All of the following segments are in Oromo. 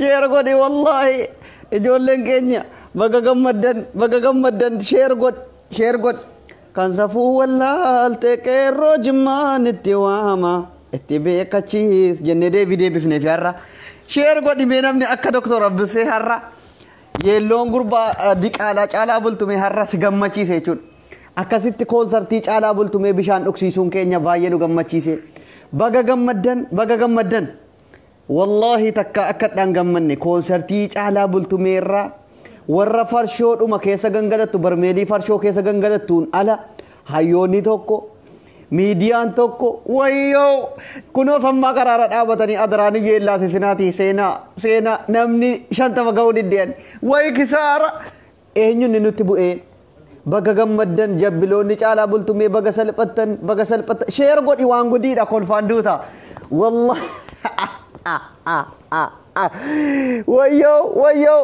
شير قدي والله إجولن كينيا بقى جمدن شير قد كان سفو والله التكيرو جمان التواما اتبيك تشيز جنة دي بفني في هرة شير قدي بينامني أكا دكتور أبسي هرة يلون غربا ديك على بولتمي هرة سجمة تشيز يجون أكا ست كونسرتي على بولتمي بشان أكسيسون كينيا باينو جمة تشيز بقى جمدن والله تكا أكد أنجمني كونسرتي على بولتميرا ورا فرشود وما كيسا جنجلتو برميلي فرشو كيسا جنجلتون على هايوني توكو ميديان توكو ويو كنو سما قرارات آبتني أدراني جيلا سيناتي سينا نمني شانتا مقاود الدين وي كسارة إينيو ننتبو إيه بقى جمدن جبلوني على بولتمي بقى سلبتن شير قد إيوانقو ديدا كون فاندوتا والله ويو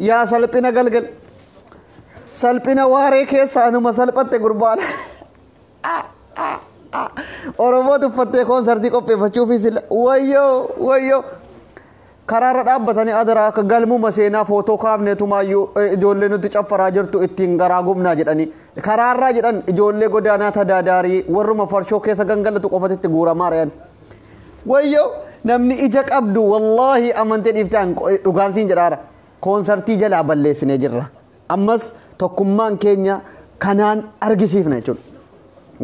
يا سلبنا قلقل سلبنا واري كيسا نما سلبت قربان oromoo tuffattee koonsartii qopheeffachuufi sila wayyoo karaarra dhaabbatanii adaraa akka galmuma seenaa footoo kaafneetumaayyuu ijoollee nuti caffaraa jirtu ittiin garaa gumnaa jedhanii karaarraa jedhan ijoollee godaanaa tadaadaarii warruma farshoo keessa gangalatu qofatitti guuramaa re'an wayyoo namni ija qabdu wallahi amantee dhiiftaan dhugaansiin jedhaara koonsartii jalaa balleessinee jirra ammas tokkummaan keenya kanaan argisiifna jechuudha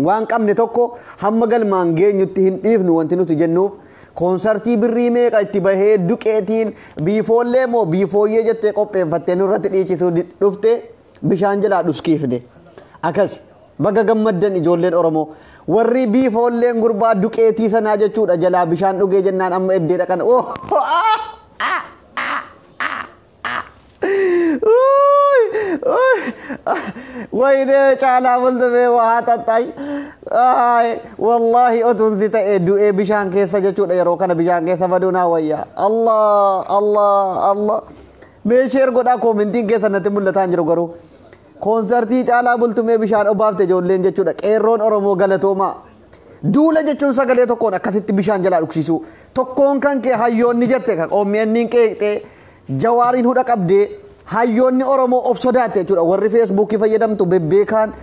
waan qabne tokko hamma galmaan geenyutti hin dhiifnu wanti nuti jennuuf koonsartii birrii meeqa itti bahee duqeetiin biifoollee moo biifooyyee jettee qopheeffattee nurratti dhiichisuu dhufte bishaan jalaa dhuskiifne akkas baga gammaddan ijoolleen oromoo warri biifoolleen gurbaa duqeetii sanaa jechuudha jalaa bishaan dhugee jennaan amma eddee dhaqan وينه caalaa bultumee waa tattay wallahi otunsi ta'e du'ee bishaan keessa jechuudha yeroo kana bishaan keessa baduunaa wayyaa Allah mee sheer godhaa koomentiin keessa natti mul'ataan jiru garuu koonsartii caalaa bultumee bishaan obaafte ijoolleen jechuudha qeerroon oromoo galatoomaa duula jechuun sagalee tokkoon akkasitti bishaan jalaa dhuksiisu tokkoon kan kee hayyoonni jette ka qoommiyanniin qeeqxee jawaariin hudha qabdee hayyoonni oromoo of sodaate jechuudha warri feesbuukii fayyadamtu bebbeekaan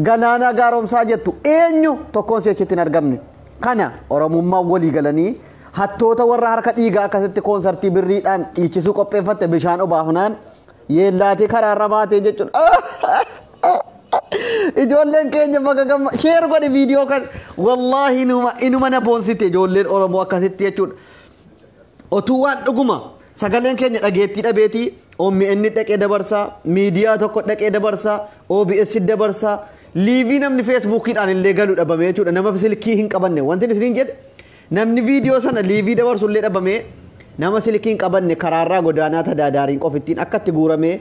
galaana gaaromsaa jettu eenyu tokkoon seechitti hin argamne kana oromummaa walii galanii hattoota warra harka dhiigaa akkasitti koonsartii birriidhaan dhiichisuu qopheeffatte bishaan obaafnaan yeellaatee karaarra baatee jechuudha ijoolleen keenya baga gamma sheer godhi viidiyoo kan wallahi inuma na boonsite ijoolleen oromoo akkasitti jechuudha otuu waan dhuguma sagaleen keenya dhageettii dhabeetii OMN dhaqee dabarsaa miidiyaa tokko dhaqee dabarsaa OBS dabarsaa liivii namni feesbuukiidhaan illee galuu dhabamee jechuudha nama silkii hin qabanne wanti isin jedhe namni viidiyoo sana liivii dabarsu illee dhabamee nama silkii hin qabanne karaarraa godaanaa tadaadaariin qofittiin akkatti guuramee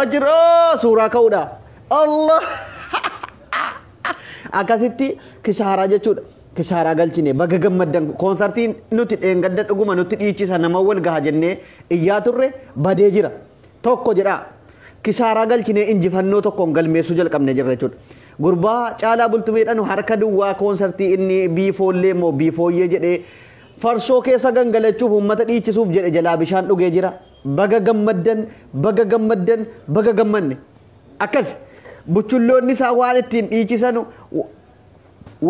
ajiroo suuraa ka'uudha Allah akkasitti kisaaraa jechuudha kisaaraa galchine baga gammaddan koonsartiin nuti dheengadda dhuguma nuti dhiichisa nama wal gaha jennee iyyaa turre badee jira tokko jedha kisaaraa galchine injifannoo tokkoon galmeessuu jalqabne jirra jechuudha gurbaa caalaa bultumeedhaan harka duwwaa koonsartii inni biifoollee moo biifooyyee jedhee farshoo keessa gangalachuuf uummata dhiichisuuf jedhe jalaa bishaan dhugee jira baga gammanne akkas buchulloonni isaa waan ittiin dhiichisanu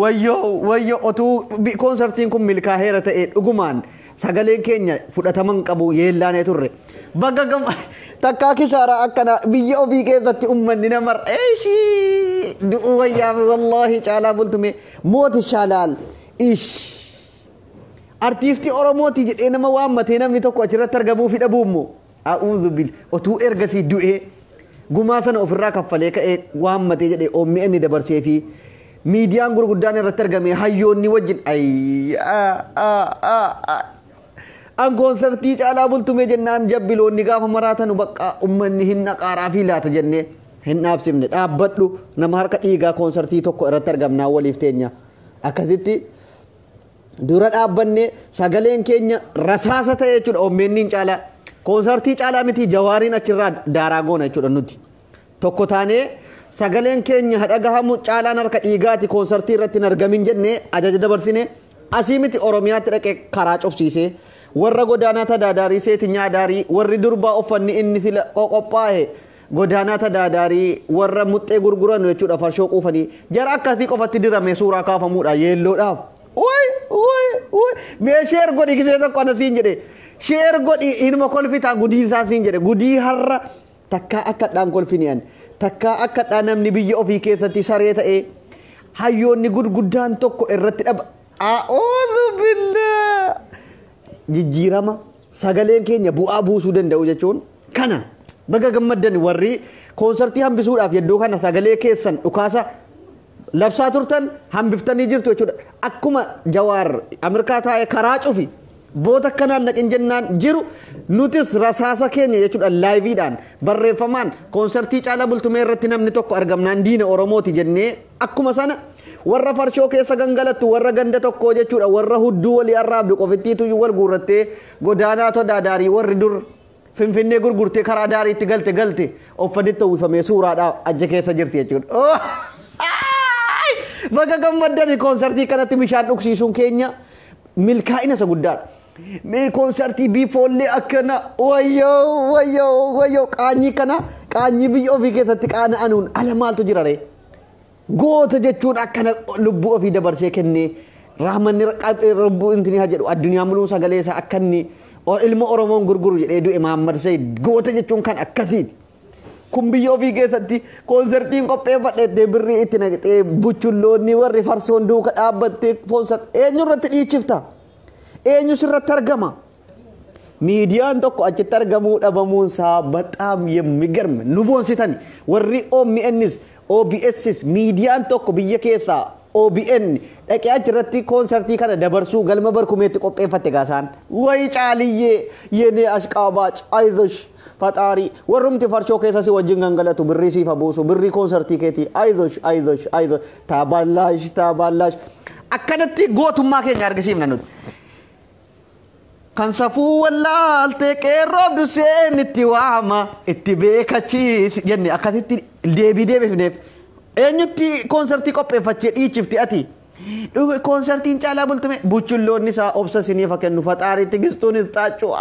wayyoo otuu koonsartiin kun milkaa'eera ta'e dhugumaan sagaleen keenya fudhataman qabu yeellaanee turre baga takkaa kisaaraa akkana biyya ofii keessatti ummanni namar du'u wayyaa wallahi caalaa bultume mooti shaalaal artiistii oromooti jedhee nama waammatee namni tokko achirratti argamuu fi dhabuummoo a'uudhu bil otuu ergasii du'ee gumaa sana ofirraa kaffalee ka'ee waammatee jedhee OMN dabarsee fi miidiyaan gurguddaan irratti argame hayyoonni wajjin an koonsartii caalaa bultume jennaan jabbiloonni gaafa maraatan bakka ummanni hin naqaaraa fi laata jennee hin dhaabsifne dhaabbadhu nama harka dhiigaa koonsartii tokko irratti argamnaa waliif teenya akkasitti dura dhaabbanne sagaleen keenya rasaasa ta'e jechuudha OMN caalaa koonsartii caalaa miti jawaariin achirraa daaraa goona jechuudha nuti tokko taanee sagaleen keenya hadhagahamu caalaan harka dhiigaati koonsartii irratti hin argamin jennee ajaja dabarsine Asimiti Oromiyaatti dhaqee karaa cufsiisee warra godaanaa tadaadarii seetinyaa daarii warri durbaa uffanni inni sila qophaa'e godaanaa tadaadarii warra muxxee gurguran jechuudha farshoo quufanii jara akkasii qofatti dirame suuraa kaafamuudha yeelloodhaaf. Mee sheer godhi gisee tokko anasiin jedhe sheer godhi inuma kolfitaa gudii isaasiin jedhe gudii har'a takkaa akka dhaan kolfini'an takkaa akka dhaan namni biyya ofii keessatti saree ta'ee hayyoonni gurguddaan tokko irratti dhaba. A'uudhu billah jijjiirama sagaleen keenya bu'aa buusuu danda'u jechuun kana baga gammaddan warri koonsartii hambisuudhaaf yeddoo kana sagalee keessan dhukaasa labsaa turtan hambiftanii jirtu jechuudha. Akkuma Jawaar Ameerikaa taa'ee karaa cufi boota kanaan naqin jennaan jiru nutis rasaasa keenya jechuudha laayiviidhaan barreeffamaan koonsartii Caalaa Bultumee irratti namni tokko argamnaan diina Oromooti jennee akkuma sana warra farshoo keessa gangalattu warra ganda tokko jechuudha warra hudduu walii arraabdu qofittiitu wal guurrattee godaanaa tadaadarii warri dur Finfinnee gurgurtee karaa daariitti galte uffatitti uwwifamee suuraadhaaf ajja keessa jirti jechuudha. Baga gammaddan koonsartii kanatti bishaan dhugsiisuun keenya milkaa'ina isa guddaadha. Mee koonsartii biifoollee akkana wayyoo qaanyii kana qaanyii biyya ofii keessatti qaana'anuun ala maaltu jira ree? Goota jechuun akkana lubbuu ofii dabarsee kennee raamanni lubbuu intini haa jedhu addunyaa muluu sagalee isaa akkanni ilma Oromoon gurguru jedhee du'e Mahammad Sayyid goota jechuun kan akkasiiti. Kun biyya ofii keessatti koonsartiin qopheeffadheettee birrii itti naqxee buchulloonni warri farsoon duuka dhaabbattee foonsa eenyu irratti dhiichifta? Eenyu sirratti argama? Miidiyaan tokko achitti argamuu dhabamuunsaa bataam yemmigarme nu boonsitani warri OMNs OBS miidiyaan tokko biyya keessaa OBN dhaqee achirratti koonsartii kana dabarsuu galma barkumeetti qopheeffatte gaasaan way caaliyyee yenee ashqaabaac ayzosh faxaarii warrumti farshoo keessa si wajjin gangalatu birrii siifa buusu birrii koonsartii keetii ayzosh taaballaash akkanatti gootummaa keenya argisiifna nuti. Kan safuu wallaaltee qeerroof duseen itti waama itti beekachiis jenne akkasitti deebifneef eenyutti koonsartii qopheeffachee dhiichifti ati dhuge koonsartiin Caalaa Bultumee buchulloonni isaa obsa siniif kennu faxaariitti gistuunis taachuu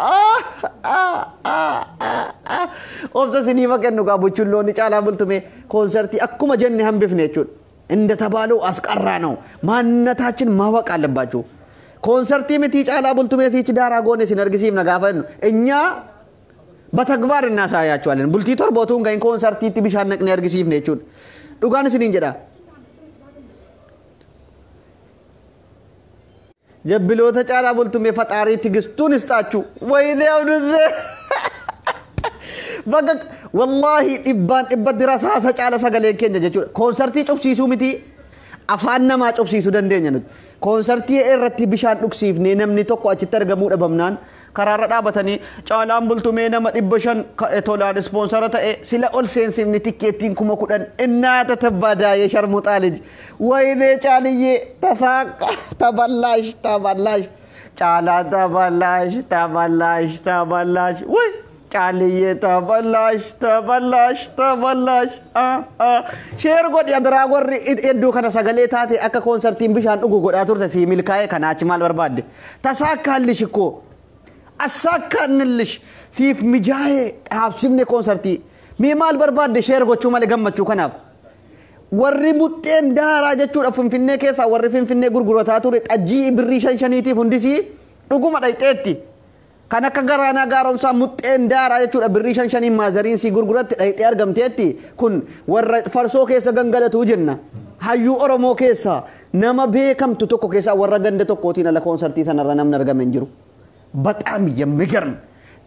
obsa siniif kennu gaa buchulloonni Caalaa Bultumee koonsartii akkuma jenne hambifne jechuudha inda tabaaluu asqarraa ነው ማንነታችን ማወቅ አለባችሁ ኮንሰርቲ ምቲ Caalaa Bultumee ሲች ዳራ ጎነ ሲነርግሲም ነጋፈን እኛ በተግባር እናሳያቸዋለን ቡልቲ ቶርቦቱን ጋር ኮንሰርቲቲ ቢሻን ነቅነ ያርግሲም ነው ቹን ዱጋን ሲን እንጀዳ ጀብሎተ Caalaa Bultumee ፈጣሪ ትግስቱን እስጣችሁ ወይኔ አውዱዘ በጋ والله ኢባን ኢበድራሳሳ Caalaa ሰገሌን ከኛ ጀቹ ኮንሰርቲ ጩፍሲሱ ምቲ አፋንነማ ጩፍሲሱ ደንደኛ ነው koonsartii irratti bishaan dhugsiifnee namni tokko achitti argamuu dhabamnaan karaarra dhaabatanii Caalaan Bultumee nama 500 tolaan ispoonsara ta'e sila ol seensifni tikkeettiin 10,000 innaata tabbadaayee sharmuxaalij waynee caaliyyee tasaaqa taballaash Caalaa taballaash way caaliyyee taballaash sheer godhi adraa warri hedduu kana sagalee taate akka koonsartiin bishaan dhugu godhaa turte si milkaa'ee kana achi maal barbaadde tasaakaallish ikkoo assaakkaannillish siif mijaa'ee dhaabsifne koonsartii mee maal barbaadde sheer gochuu malee gammachuu kanaaf warri muxxeen daaraa jechuudha Finfinnee keessaa warri Finfinnee gurgurataa ture xajjii birrii 5 hundisii dhuguma dhayxeetti kan akka garaana gaaromsaa muxxeen daaraa jechuudha birrii 5 maazariin si gurguratti dhayxee argamteetti kun warra farsoo keessa gangalatu jenna hayyuu Oromoo keessa nama beekamtu tokko keessa warra ganda tokkootiin ala koonsartii sanarra namni argame hin jiru bataam yemmigarm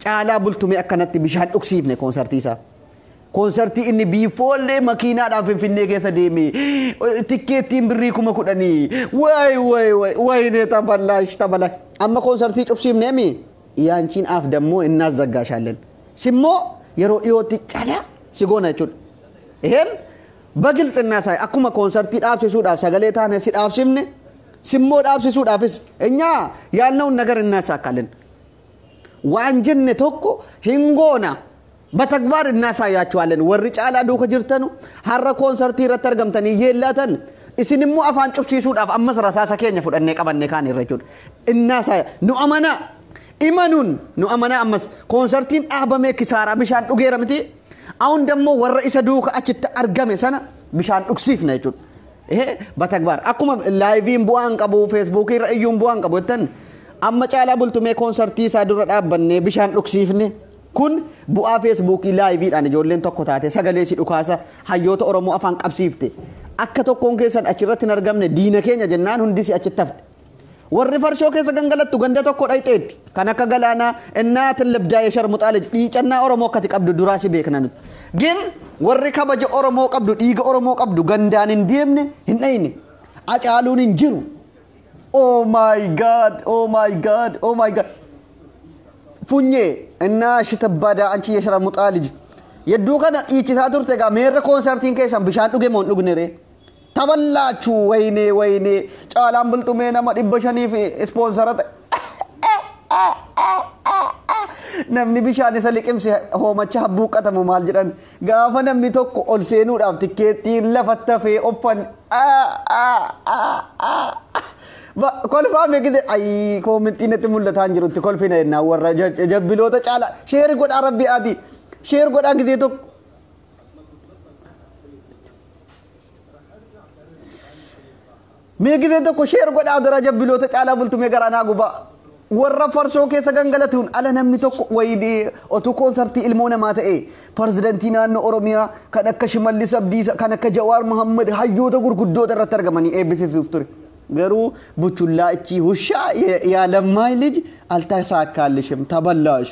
Caalaa Bultumee akkanatti bishaan dhugsiifne koonsartii isaa koonsartii inni biifoollee makiinaadhaan Finfinnee keessa deemee tikkeettiin birrii 10,000 wayne taballaash amma koonsartii cufsiifneemi ያንቺን አፍ ደግሞ እናዘጋሻለን ሲሞ የሮ ኢዮቲ ጫላ ሲጎና ይችል ይሄን በግልጽ እናሳይ አኩማ ኮንሰርት ዳብሲሱዳፍ ሰገሌታነ ሲዳብሲምነ ሲሞ ዳብሲሱዳፍስ እኛ ያልነው ነገር እናሳካለን ዋንጀነ ቶኮ ሂንጎና በተግባር እናሳያቸዋለን ወሪ ጫላ ዱከ ጅርተኑ ሐረ ኮንሰርት ይረተርገምተን ይየላተን isin immoo afaan cubsiisuudhaaf ammas rasaasa keenya fudhannee qabannee kaan irra jechuudha. Innaasaa nu amanaa imanuun nu amanaa ammas konsertiin dhaabamee kisaaraa bishaan dhugeera miti. Aun dammoo warra isa duuka achitti argame sana bishaan dhugsiifna jechuudha. Batagbaar akkuma laayiviin bu'aan qabu feesbuukii irra iyyuun bu'aan qabu jettan amma caalaa bultumee konsertii isaa dura dhaabbannee bishaan dhugsiifne kun bu'aa feesbuukii laayiviidhaan ijoolleen tokko taate sagalee si dhukaasa hayyoota Oromoo afaan qabsiifte akka tokkoon keessan achirratti hin argamne diina keenya jennaan hundi si achitti hafte. Warri farshoo keessa gangalattu ganda tokko dhayxeetti kan akka galaanaa innaa tillabdaa'ee sharmuxaalee dhiicannaa Oromoo akkati qabdu duraa si beekna nuti. Gin warri kabaja Oromoo qabdu dhiiga Oromoo qabdu gandaan hin deemne hin dhayne acaaluun hin jiru. Oh my God, oh my God, oh my God. Funye innaa shitabbadaa anchi sharmuxaalee yedduu kana dhiichisaa turte gaa meerra konsertiin keessan bishaan dhuge moo hin dhugne ree? Taballachu wayne caalaan bultumee nama 500 fi sponsora namni bishaan isa liqimse hoomacha buuqatamu maal jedhan gaafa namni tokko ol seenuudhaaf tikkeettiin lafatti hafee oppan kolfaa meeqite ay koomentiin itti mul'ataa hin jirutti kolfina yennaa warra jabbiloota caalaa sheer godhaa rabbi ati sheer godhaa gisee tokko meeqite tokko sheer godhaa dara jabbiloota caalaa bultumee garanaa gubaa warra farshoo keessa gangalatuun ala namni tokko wayidee otuu konsertii ilmoo namaa ta'e pirezidantii naannoo Oromiyaa kan akka Shimallis Abdiisaa kan akka Jawaar Muhammad hayyoota gurguddoota irratti argamanii eebbisiisuuf ture. Garuu buchullaa ichi hushaa yaalammaa lij altasaakaalishim taballash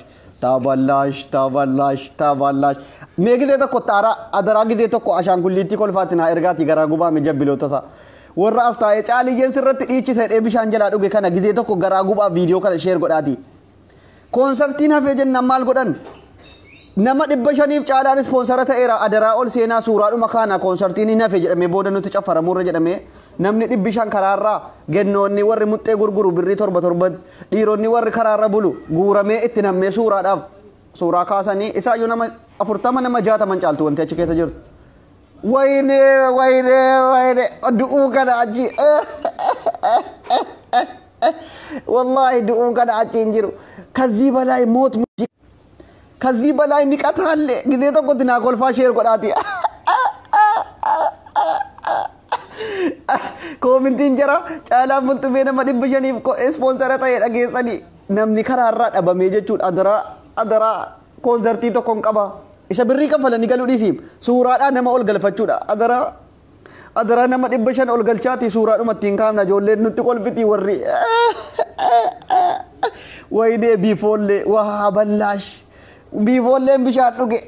meeqite tokko taara adaraa gizee tokko ashaangulliitti kolfaatinaa ergaatii garaa gubaame jabbiloota isaa. Warra astaa'ee caaliyyeen sirratti dhiichisa hidhee bishaan jalaa dhuge kana gizee tokko garaa gubaa viidiyoo kana sheer godhaati. Konsertiin hafee jennaan maal godhan? Nama 500 caalaan ispoonsara ta'eera adaraa ol seenaa suuraadhuma kana konsertiin hin hafee jedhamee booda nuti caffaramuurra jedhamee namni 500 karaarraa gennoonni warri muxxee gurguru birrii 7 dhiironni warri karaarra bulu guuramee itti nammee suuraadhaaf suuraa kaasanii isaayyuu nama 40 nama 60 caaltu wanti achi keessa jirtu. Wayne du'uu kana achi wallahi du'uu kana achi hin jiru ከዚህ በላይ ሞት ከዚህ በላይ ንቀት አለ ጊዜ tokkotti naa kolfaa sheer godhaati koomentiin jara caalaan bultumee nama 500 sponsora ta'e dhageessanii namni karaarraa dhabamee jechuudha adaraa konsertii tokkoon qaba. Isa birrii kaffalanii galuu dhiisiif suuraadhaan nama ol galfachuudha adaraa nama 500 ol galchaati suuraadhuma ittiin kaamna ijoolleen nutti kolfiti warri waydee biifoollee waa ballaash biifoolleen bishaan dhuge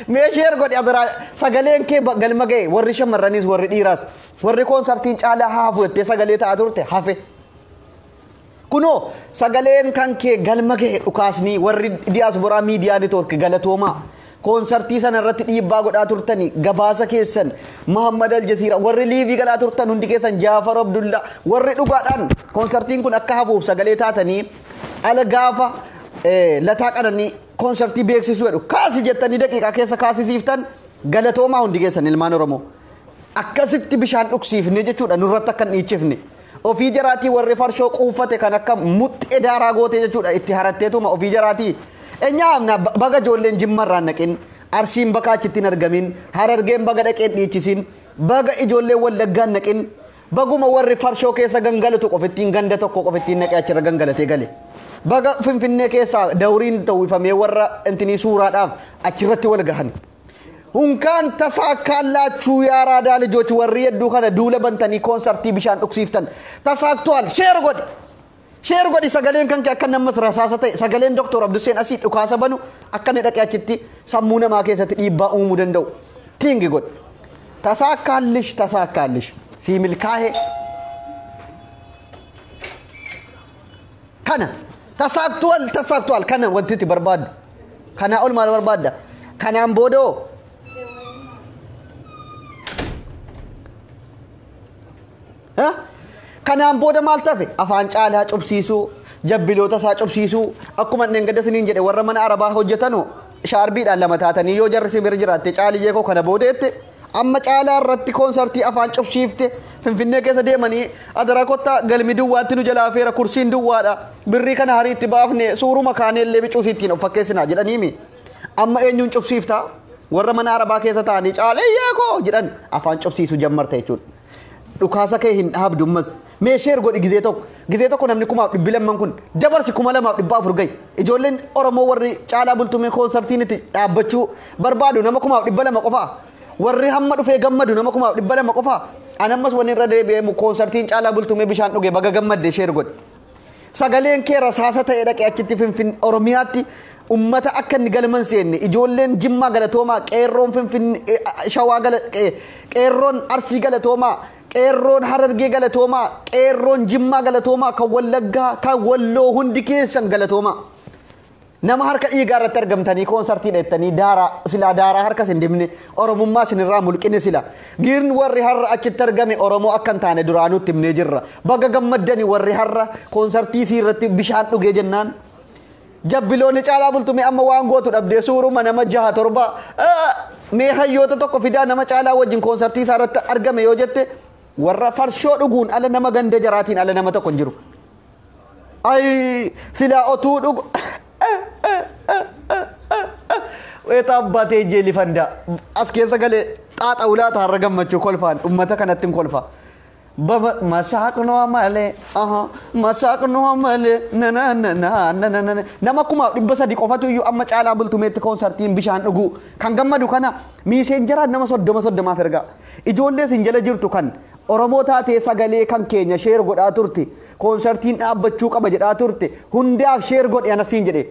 mee sheer godhi adaraa sagaleen kee galma ga'e warri shamarraniis warri dhiiraas warri konsertiin caalaa haafu jettee sagalee ta'aa turte hafe. Kuno sagaleen kan kee galma ga'e dhukaasni warri diaspora media network galatooma konsertii sana irratti dhiibbaa godhaa turtani gabaasa keessan Muhammad Al-Jasiira warri liivii galaa turtan hundi keessan Jaafar Abdullah warri dhugaadhaan konsertiin kun akka hafuuf sagalee taatanii ala gaafa lataa qananii konsertii beeksisuu jedhu kaasi jettanii daqiiqaa keessa kaasisiiftan galatooma hundi keessan ilmaan Oromoo akkasitti bishaan dhugsiifne jechuudha nurratti akka hin dhiichifne. Ofii jaraatii warri farshoo quuffate kan akka muxxee daaraa goote jechuudha itti haratteetuma ofii jaraatii enyaamna baga ijoolleen jimmarraan naqin arsiin bakaa achitti hin argamin harargeen baga dhaqeen dhiichisin baga ijoolleen wallaggaan naqin baguma warri farshoo keessa gangalatu qofittiin ganda tokko qofittiin naqee achirra gangalatee gale baga finfinnee keessaa dawriin ta'uufamee warra intinii suuraadhaaf achirratti wal gahan. Hunkaan tasaakkallaachuu yaaradaa lijooti warri hedduu kana duula bantanii konsertii bishaan dhugsiiftan tasaaktual sheer godhi sagaleen kan kee akka namas rasaasa ta'e sagaleen Dr. Abduseen asii dhukaasa banu akka inni dhaqee achitti sammuu namaa keessatti dhiibbaa uumuu danda'u tiingi godhi tasaakkallish si milkaa'e kana tasaaktual kana wanti itti barbaadu kana ol maal barbaadda kanaan boodoo kanaan booda maal tafe afaan caalaa cubsiisuu jabbiloota isaa cubsiisuu akkuma inni gada siniin jedhe warra mana arabaa hojjetanu shaarbiidhaan lama taatanii yoo jarri si bira jiraatte caaliyyee koo kana boodeette amma caalaa irratti konsertii afaan cubsiifte finfinnee keessa deemanii adara kotta galmi duwwaatti nu jalaa feera kursiin duwwaadha birrii kana hariitti baafne suuruma kaaneellee bicuusittiin of fakkeessinaa jedhaniimi amma eenyuun cubsiiftaa warra mana arabaa keessa ta'anii caalee yeekoo jedhan afaan cubsiisu jammarta jechuudha dhukaasa kee hin dhaabdummas meesheer godhi gizee tokko namni 200,000 kun dabarsi 2,400 gahi ijoolleen oromoo warri caalaa bultumee konsertiin itti dhaabbachuu barbaadu nama 200,000 qofaa warri hamma dhufee gammadu nama 200,000 qofaa anammas wanni irra deebi'ee konsertiin caalaa bultumee bishaan dhuge baga gammadde sheer godhi sagaleen kee rasaasa ta'ee dhaqee achitti finfinnee oromiyaatti ummata akka inni galman seenne ijoolleen jimmaa galatoomaa qeerroon finfinnee shawaa qeerroon arsii galatoomaa qeerroon harargee galatoomaa qeerroon jimmaa galatoomaa kan wallaggaa kan walloo hundi keessan galatoomaa nama harka dhiigaa irratti argamtanii konsertii dheettanii daaraa harka sin dibne oromummaa sinirraa mulqine sila giirni warri har'a achitti argame oromoo akka hin taane duraanutti himnee jirra baga gammaddani warri har'a konsertii sii irratti bishaan dhugee jennaan jabbiloonni caalaa bultumee amma waan gootu dhabdee suuruma nama 6-7 mee hayyoota tokko fidaa nama caalaa wajjin konsertii isaa irratti argame yoo jette warra farshoo dhuguun ala nama ganda jaraatiin ala nama tokko hin jiru ay silaa otuu dhugu weeta abbaatee jeeli fanda as keessa galee xaaxa ulaata har'a gammachuu kolfaan ummata kanatti hin kolfa masaqnoo malee masaqnoo malee nama 300 qofatu iyyuu amma caalaa bultumeetti konsertiin bishaan dhugu kan gammadu kana miiseenjaraan nama 30 ergaa ijoollee sin jala jirtu kan oromoo taatee sagalee kan keenya sheer godhaa turte konsertiin dhaabbachuu qaba jedhaa turte hundaaf sheer godhe anasiin jedhe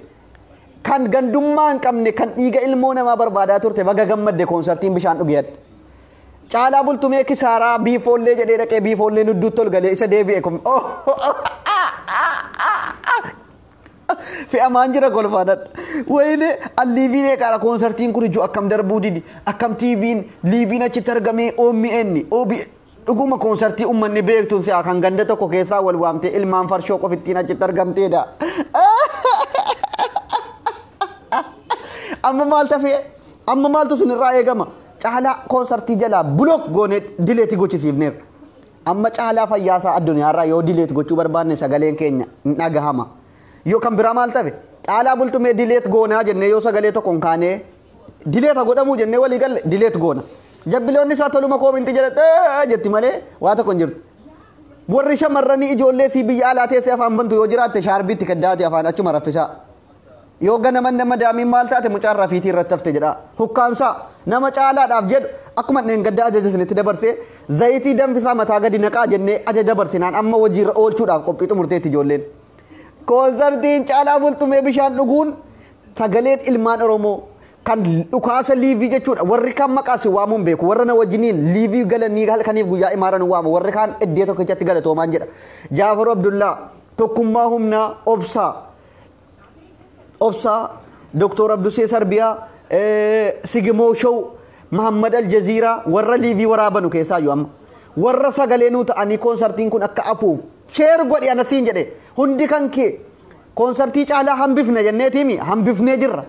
kan gandummaa hin qabne kan dhiiga ilmoo namaa barbaadaa turte baga gammadde konsertiin bishaan dhugee caalaa bultumee kisaaraa biifoollee jedhee dhaqee biifoollee nudduutti ol galee isa deebi'e kun fe'amaan jira golfaadha wayne alliiviin eeqaadha konsertiin kun ijoo akkam darbuu didi akkam tiiviin liiviin achitti argamee OMN dhuguma konsertii ummanni beektuun si'a kan ganda tokko keessaa wal waamtee ilmaan farshoo qofittiin achitti argamteedha amma maal tafee amma maaltu sinirraa eegama caalaa konsertii jalaa bulok goone dileeti gochisiifneerra amma caalaa fayyaasaa addunyaarraa yoo dileet gochuu barbaanne sagaleen keenya hin dhagahama yoo kan biraa maal tafe caalaa bultumee dileet goonaa jennee yoo sagalee tokko hin kaanee dileeta godhamuu jennee walii galle dileet goona jabbiloonni isaa toluma koominti jedhate jetti malee waa tokko hin jirtu warri shamarranii ijoollee sii biyya alaa teessee afaan bantu yoo jiraatte shaarbiitti kaddaati afaan achuma raffisaa yoo ganaman nama daamiin maal taate mucaan rafiitii irratti hafte jedha hukkaamsaa nama caalaadhaaf jedhu akkuma dheen gadda ajaja isinitti dabarsee zayitii danfisaa mataa gadi naqaa jennee ajaja dabarsinaan amma hojiirra oolchuudhaaf qophii xumurteetti ijoolleen konsertiin caalaa bultumee bishaan dhuguun sagaleen ilmaan oromoo kan dhukaasa liivii jechuudha warri kan maqaasi waamuun beeku warra na wajjiniin liivii galanii halkaniif guyyaa imaara nu waamu warri kaan iddoo tokkichatti galatoomaan jedha Jaafaru Abdullaa tokkummaa humnaa obsaa Dr. Abdusee Sarbiyaa Sigimoo Show Muhammad Aljaziiraa warra liivii waraabanu keessaa yoo amma warra sagalee nuu ta'anii konsertiin kun akka afuuf sheer godhi anasiin jedhe hundi kan kee konsertii caalaa hambifna jenneetiimi hambifnee jirra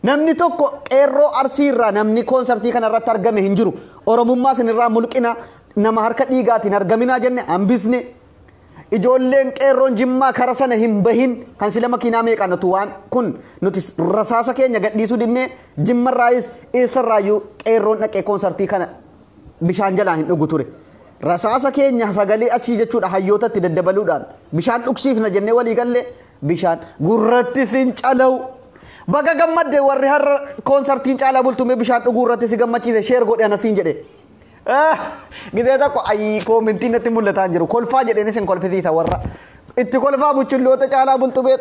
namni tokko qeerroo arsiirraa namni konsertii kana irratti argame hin jiru oromummaa sinirraa mulqina nama harka dhiigaatiin argaminaa jenne hambisne ijoolleen qeerroon jimmaa kara sana hin bahin kan sila makiinaa meeqanatu waan kun nuti rasaasa keenya gadhiisuu dinne jimmarraayis eessarraayyuu qeerroon dhaqee konsertii kana bishaan jalaa hin dhugu ture rasaasa keenya sagalee asii jechuudha hayyootatti daddabaluudhaan bishaan dhugsiifna jennee walii galle bishaan gurratti sin calawu baga gammadde warri har'a konsertiin caalaa bultumee bishaan dhuguu irratti si gammachiise sheer godhe anasiin jedhe gidee tokko ayi koomentiin natti mul'ataa jiru kolfaa jedheenis hin kolfisiisa warra itti kolfaa buchulloota caalaa bultumee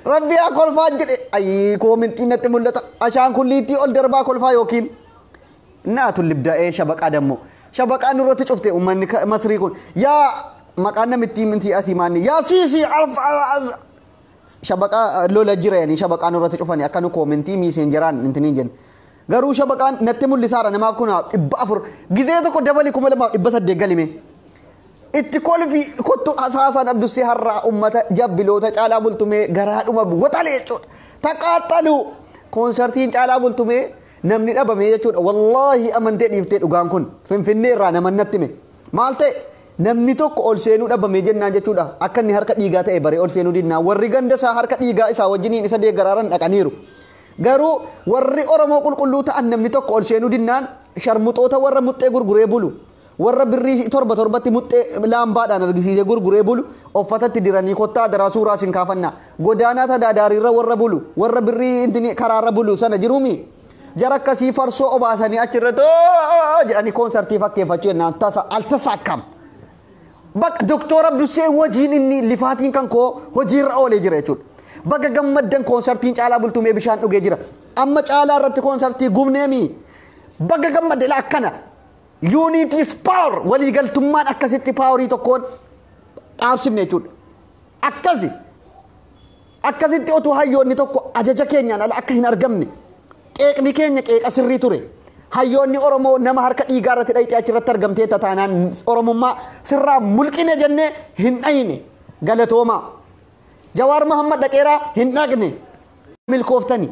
rabbi yaa kolfaa jedhe ayi koomentiin natti mul'ata ashaan kulliitii ol darbaa kolfaa yookiin naatu libda'ee shabaqaa dammoo shabaqaa nurratti cufte ummanni masrii kun yaa maqaan namitti mintii asii maanni yaa siisii shabaqaa lola jiranii shabaqaa nurratti cufanii akka nu koomentii miiseenjeraan intiniin jenne garuu shabaqaan natti mul'isaara namaaf kun 400 gizee tokko dabali 2800 galime itti kolfi kottu asaasan Abdusee har'a ummata jabbiloota caalaa bultumee garaadhuma waxalee jechuudha taqaaxalu konsertiin caalaa bultumee namni dhabame jechuudha wallahi amantee dhiiftee dhugaan kun finfinnee irraa namannatti me maal ta'e namni tokko ol seenuu dhabame jennaan jechuudha akka inni harka dhiigaa ta'e bare ol seenuu dinnaa warri ganda isaa harka dhiigaa isaa wajjiniin isa deeggaraaran dhaqaniiru garuu warri oromoo qulqulluu ta'an namni tokko ol seenuu dinnaan sharmuxoota warra muxxee gurguree bulu warra birrii torba torbatti muxxee laambaadhaan argisiisee gurguree bulu uffatatti diranii kottaa daraa suuraa sin kaafannaa godaanaa tadaadaariirra warra bulu warra birrii intini karaarra bulu sana jiruumi jara akkasii farsoo obaasanii achirratti jedhanii koonsartii fakkeeffachuu jennaan altasaakam bakka doktor Abdusee wajjin inni lifaatiin kan koo hojiirra oolee jira jechuudha Baga gammaddan koonsartiin caalaa bultumee bishaan dhugee jira amma caalaa irratti koonsartii gubneemi baga gammadde akkana unity is power waliigaltummaan akkasitti paaworii tokkoon dhaabsifne jechuudha akkasitti otuu hayyoonni tokko ajaja keenyaan ala akka hin argamne qeeqni keenya qeeqa sirrii ture hayyoonni oromoo nama harka dhiigaa irratti dhayxee achirratti argamtee tataanaan oromummaa sirraa mulqine jennee hin dhayne galatoomaa Jawar Muhammad dhaqeeraa hin dhaqne milkooftani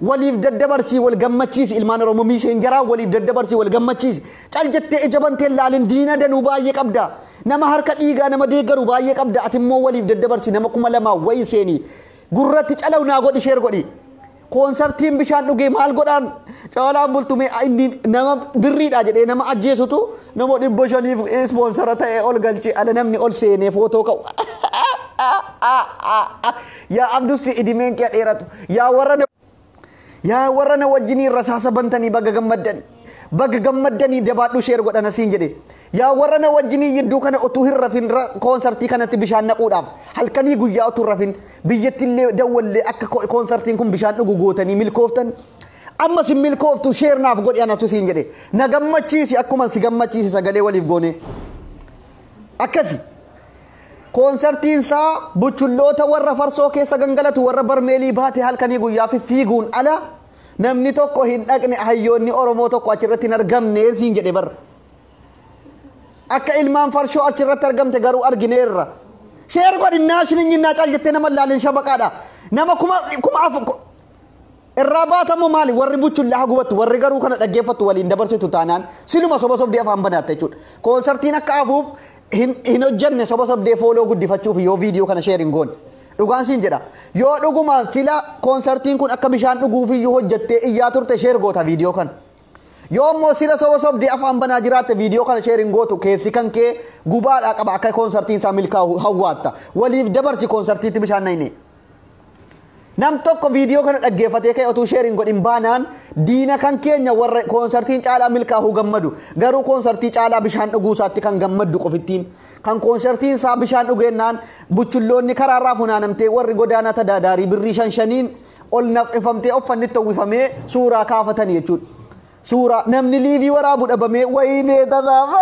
waliif daddabarsii wal gammachiisi ilmaan oromoo miisheen jaraa waliif daddabarsii wal gammachiisi cal jettee ijabantee laalin diina danuu baay'ee qabda nama harka dhiigaa nama deeggaru baay'ee qabda ati immoo waliif daddabarsii nama 2,000 wayi seeni gurratti calaw naa godhi sheer godhi koonsartiin bishaan dhugee maal godhaan caalaan bultumee inni nama birriidha jedhee nama ajjeesutu nama 500 sponsora ta'e ol galchi ala namni ol seenee footoo ka'u yaa abdusi idimeen kee dheeratu yaa warra wajjinii rasaasa bantanii baga gammaddanii dabaadhu sheer godhana siin jedhe yaa warra wajjinii yidduu kana otuu hin rafin koonsartii kanatti bishaan naquudhaaf halkanii guyyaa otuu rafin biyyattillee dawwallee akka koonsartiin kun bishaan dhugu gootanii milkooftan amma si milkooftu sheer naaf godhi anatu siin jedhe na gammachiisi akkuma si gammachiisi sagalee waliif goone akkasi koonsartiin saa buchulloota warra farsoo keessa gangalatu warra barmeelii baate halkanii guyyaa fiiguun ala namni tokko hin dhaqne hayyoonni oromoo tokko achirratti hin argamne siin jedhe bar akka ilmaan farshoo achirratti argamte garuu argineerra sheer godhinnaa shilinyinaa caal jettee nama laalin shabaqaadha nama kuma irraa baatamu maali warri buchullaa gubattu warri garuu kana dhaggeeffattu waliin dabarsitu taanaan siluma soba sobdee afaan banaatte jechuudha koonsartiin akka afuuf hin hojjenne soba sobdee fooloo guddifachuuf yoo viidiyoo kana sheerin goon dhugaan siin jedha yoo dhuguma sila koonsartiin kun akka bishaan dhuguuf iyyuu hojjettee iyyaa turte sheer goota viidiyoo kan yoo immoo sila soba sobdee afaan banaa jiraatte viidiyoo kana sheerin gootu keessi kan kee gubaadhaa qaba akka koonsartiin isaa milkaa'u hawwaatta waliif dabarsi koonsartiitti bishaan nayne nam tokko viidiyoo kana dhaggeeffatee ka'e otuu sheerin godhin baanaan diina kan keenya warra koonsartiin caalaa milkaa'uu gammadu garuu koonsartii caalaa bishaan dhuguu isaatti kan gammaddu qofittiin kan koonsartiin isaa bishaan dhugeennaan buchulloonni karaarraa funaanamtee warri godaanaa tadaadaarii birrii 5 ol nafifamtee offannitti uwwifamee suuraa kaafatanii jechuudha suuraa namni liivii waraabu dhabamee waynee tasaafa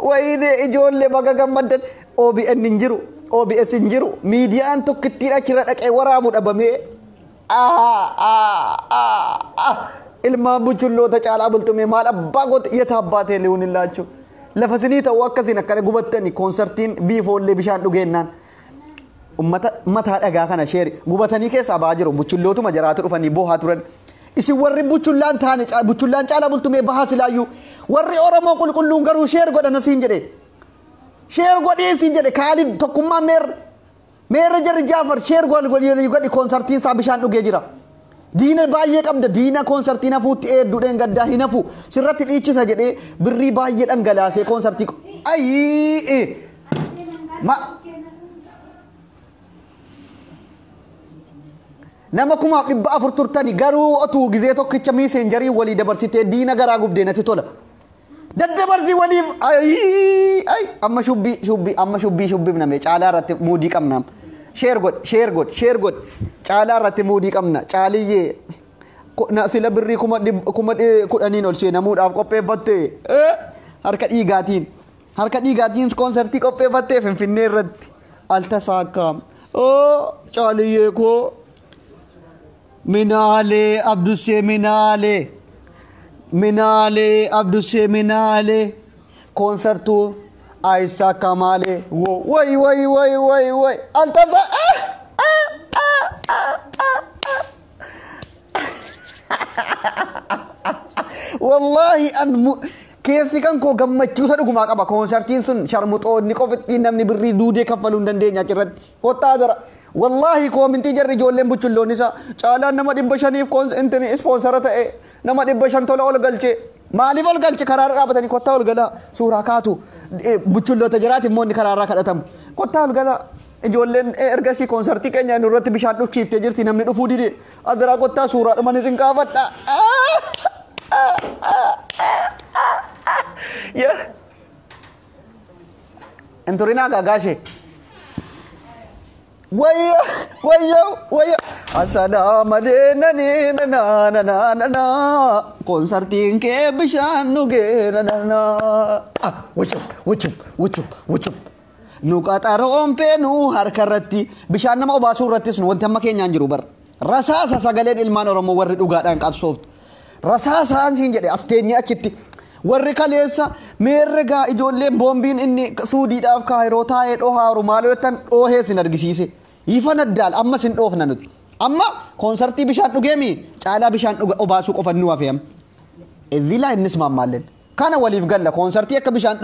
waynee ijoollee baga gammaddan OBN hin jiru OBS hin jiru miidiyaan tokkittiin achirra dhaqee waraabu dhabamee ilmaan buchulloota caalaa bultumee maal abbaa goote yeta abbaatee leewun illaachu lafa sinii ta'uu akkasiin akkana gubattanii koonsartiin biifoollee bishaan dhugeennaan ummata mataa dhagaa kana sheeri gubatanii keessaa ba'aa jiru buchullootuma jaraatu dhufanii boohaa turan isin warri buchullaan taane buchullaan caalaa bultumee bahaa silaayyuu warri oromoo qulqulluun garuu sheer godhana siin jedhe sheer godhee siin jedhe kaalid tokkummaa meerre jarri jaafar sheer godhi koonsartiin isaa bishaan dhugee jira diina baay'ee qabda diina koonsartiin hafuutti eedduudhaan gaddaa hin hafu sirratti dhiichisa jedhee birrii baay'ee dhangalaasee koonsartii nama 400 turtani garuu otuu gizee tokkicha miiseenjarii walii dabarsitee diina garaa gubdee natti tola daddabarsi waliif amma shubbii namee caalaa irratti muudii qabnaam sheer god caalaa irratti muudii qabna caaliyyee sila birrii 10,000 ol seenamuudhaaf qopheeffatte harka dhiigaatiin koonsartii qopheeffattee finfinnee irratti altasaakkaam caaliyyee koo minaalee abdusee minaalee abdusee minaalee koonsartuu Aisha Kamale way altasa wallahi keessi kan koo gammachuusa dhugumaa qaba konsertiin sun sharmuxoonni qofittiin namni birrii duudee kaffaluu hin dandeenya achirratti kottaa jira wallahi koomintii jarri ijoolleen buchulloon isa caalaan nama 500 intini ispoonsara ta'e nama 500 tola ol galche maaliif ol galche karaarra dhaabatanii kottaa ol gala suuraa kaatu buchulloota jiraati immoo inni karaarraa kadhatamu kottaa ol gala ijoolleen ergasii konsertii keenya nurratti bishaan dhukkiiftee jirti namni dhufuu dide adara kottaa suuraa dhumanis hin kaafadha enturina gagashe wayyo assalamu alaykum na konsertiin ke bishaan dhuge na wuchum nu qaxaroon peenu harkarratti bishaan nama obaasuu irrattis nu wanti amma keenyaan jiru bar rasaasa sagaleen ilmaan oromoo warri dhugaadhaan qabsooftu rasaasaan siin jedhe asteenye achitti warri kaleessa meerregaa ijoolleen boombiin inni suudiidhaaf kaayiroo taa'ee dhohaaru maaloo jettan dhohee sin argisiise ifan addaal amma sin dhoofna nuti amma konsertii bishaan dhugeemi caalaa bishaan obaasuu qofan nu hafeem izilaa innis maammalleen kana waliif galla konsertii akka bishaan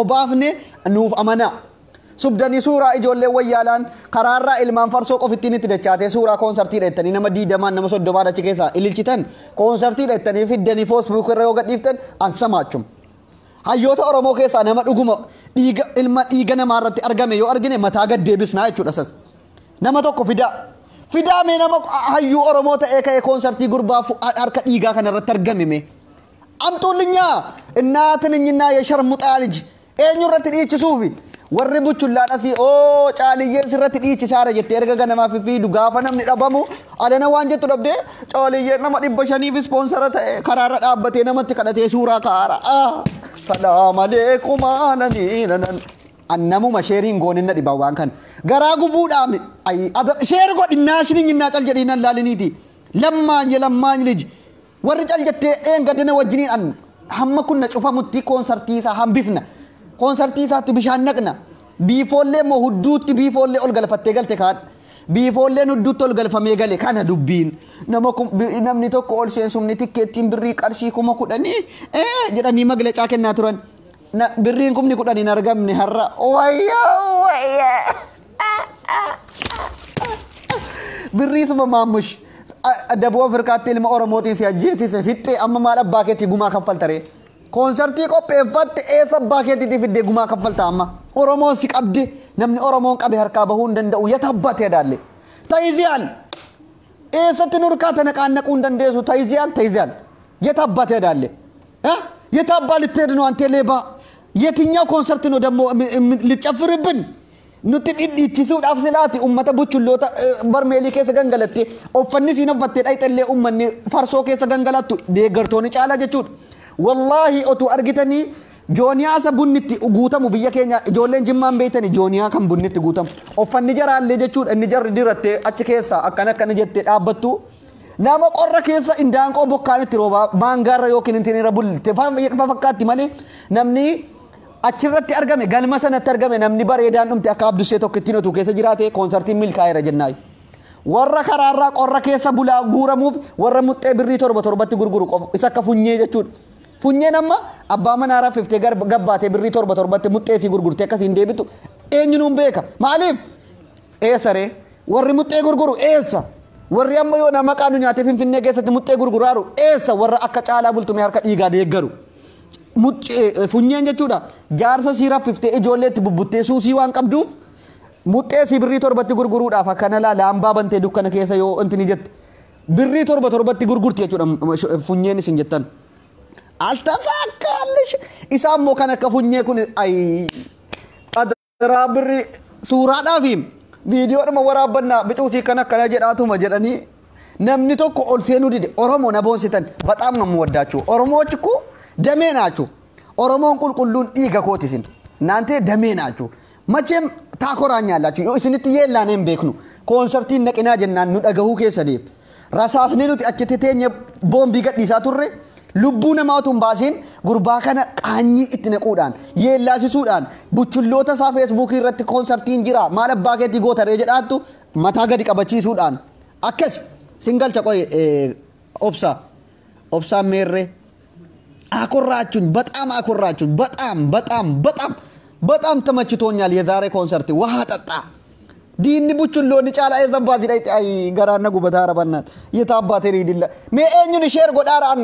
obaafne nuuf amana subdanii suuraa ijoollee wayyaalaan karaarraa ilmaan farsoo qofittiin itti dachaatee suuraa konsertii dheettanii nama 20 nama 30 achi keessa ililchitan konsertii dheettanii fiddanii Facebook irra yoo gadhiiftan ansamaachum hayyoota oromoo keessaa nama dhuguma dhiiga namaa irratti argame yoo argine mataa gad deebisnaa jechuudha sas nama tokko fidaa mee nama hayyuu oromoo ta'ee ka'ee konsertii gurbaa harka dhiigaa kana irratti argame mee amtuullinyaa innaatinnyinaa yesharmuxaa liji eenyurratti dhiichisuufi warri buchullaan asii caaliyyeen sirratti dhiichisaara jettee erga ganamaa fiidu gaafa namni dhabamu alana waan jettu dhabdee caaliyyeen nama 500 ispoonsara ta'e karaarra dhaabbatee namatti kadhatee suuraa kaara salaam alaykum annamuma sheeriin gooninna dhibaa waan kan garaa gubuudhaan sheer godhinnaa shininnaa cal jedhiinan laaliniiti lammaan liji warri cal jettee eengadana wajjiniin an hamma kunna cufamutti konsertii isaa hambifna konsertii isaatti bishaan naqna biifoollee moo hudduutti biifoollee ol galfattee galte kaan biifoolleen hudduutti ol galfamee gale kana dubbiin namni tokko ol seensumni tikkeettiin birrii qarshii 10,000 jedhanii maglacaa kennaa turan birriin 10,000 hin argamne har'a wayya birrii suma maamush daboo Afrikaatti ilma oromootiin si ajjeesise fixxee amma maal abbaa keetti gumaa kaffaltaree konsertii qopheeffatte eessa abbaa keetitti fiddee gumaa kaffalta amma oromoon si qabde namni oromoon qabe harkaa bahuu hin danda'u yatabbate daalle tayziyaal eessatti nurkaa tana qaannaquu hin dandeessu tayziyaal yatabbate daalle yetabba litteed ነው አንተ ሌባ የትኛው ኮንሰርት ነው ደግሞ ልጨፍርብን nuti dhidhiittisuudhaaf silaati ummata buchulloota barmeelii keessa gangalatte offanni siinofattee dhayxallee ummanni farsoo keessa gangalattu deeggartoonni caalaa jechuudha wallahi otu argitanii jooniyaa isa bunnitti guutamu biyya keenya ijoolleen jimmaan beeytanii jooniyaa kan bunnitti guutamu offanni jaraallee jechuudha inni jarri dirattee achi keessa akkana jettee dhaabbattu nama qorra keessa indaanqoo bokkaanitti roobaa baangaarra yookiin intinira bulte fakkaatti malee namni achirratti argame galma sanatti argame namni bareedaan dhumte akka abdusee tokkittiin otuu keessa jiraate konsertiin milkaa'eera jennaay warra karaarraa qorra keessa bulaa guuramuuf warra muxxee birrii 7 gurguru qofa isa akka funyee jechuudha funyeen amma abbaa manaaraa fiftee gabbaatee birrii 7 muxxee fi gurgurtee akkasiin deebitu eenyuun beeka maaliif eessaree warri muxxee gurguru eessa warri amma yoo nama qaanu nyaatee finfinnee keessatti muxxee gurguraaru eessa warra akka caalaa bultume harka dhiigaa deeggaru funyeen jechuudha jaarsa siira fiftee ijoolleetti bubbuttee suusii waan qabduuf muxxee si birrii 7 gurguruudhaaf akkana laambaa bantee dukkana keessa yoo intini jette birrii 7 gurgurti jechuudha funyeen isin jettan altafakkallish isaan moo kan akka funyee kun ay qadraa birrii suuraadhaaf viidiyoodhuma waraabannaa bicuusii kan akkana jedhaatuma jedhanii namni tokko ol seenuu dide oromoo na boonsitan በጣም ነው የምወዳችሁ ኦሮሞዎች እኮ ደሜ ናችሁ ኦሮሞን ቁልቁሉን dhiiga kootisin እናንተ ደሜ ናችሁ መቼም ታኮራኛላችሁ እስንት የላኔም ቤክኑ ኮንሰርቲን ነቅና ጀናን ኑ ደገሁ ከሰዴፍ ራሳስኒ ኑት አከቴቴኝ ቦምቢ ገዲሳ ቱሬ ልቡ ነማቱን ባሲን ጉርባ ከነ ቃኝ itnequudhaan yeellaasisuudhaan buchulloota sa Facebook irratti konsertiin jira maal abbaageti gootare jedhaattu mataa gadi qabachiisuudhaan akkas singal chaqoy obsa meerre አኮራችሁኝ በጣም ተመችቶኛል የዛሬ ኮንሰርት ውሃ ጠጣ ዲኒ ቡቹሎኒ ጫላ የዘባዚ ላይ አይ ገራነ ጉበታ ረበናት የታባቴ ሪዲላ ሜኤኙን ሼር ጎዳራን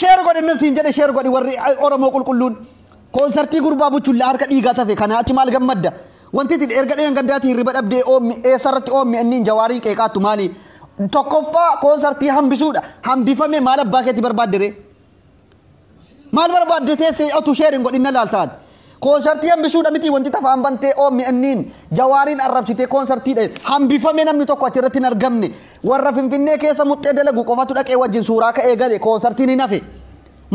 ሼር ጎድነ ሲንጀደ ሼር ጎዲ ወሪ ኦሮሞ ቁልቁሉን ኮንሰርቲ ጉርባ ቡቹላ አርከ ዲጋ ተፈ ከናች ማል ገመዳ ወንቲት ኤርገደን ገንዳቲ ሪበደብዴ ኦሚ ኤሰርቲ ኦሚ እኒን ጀዋሪ ቄቃቱ ማሊ ቶኮፋ ኮንሰርቲ ሀምቢሱዳ ሀምቢፈሜ ማለባከቲ በርባደሬ ማል በርባደቴ ሲኦቱ ሼሪንግ ጎዲነ ላልታት ኮንሰርቲ ሀምቢሱዳ ሚቲ ወንቲ ተፋን ባንቴ ኦሚ እኒን ጀዋሪን አረብሲቴ ኮንሰርቲ ደ ሀምቢፈሜ ነምኒ ቶኮ አችረቲን አርገምኒ ወረ ፍንፍኔ ኬሰ ሙጤ ደለጉ ቆፋቱ ደቄ ወጅን ሱራ ከኤገሌ ኮንሰርቲ ኒናፌ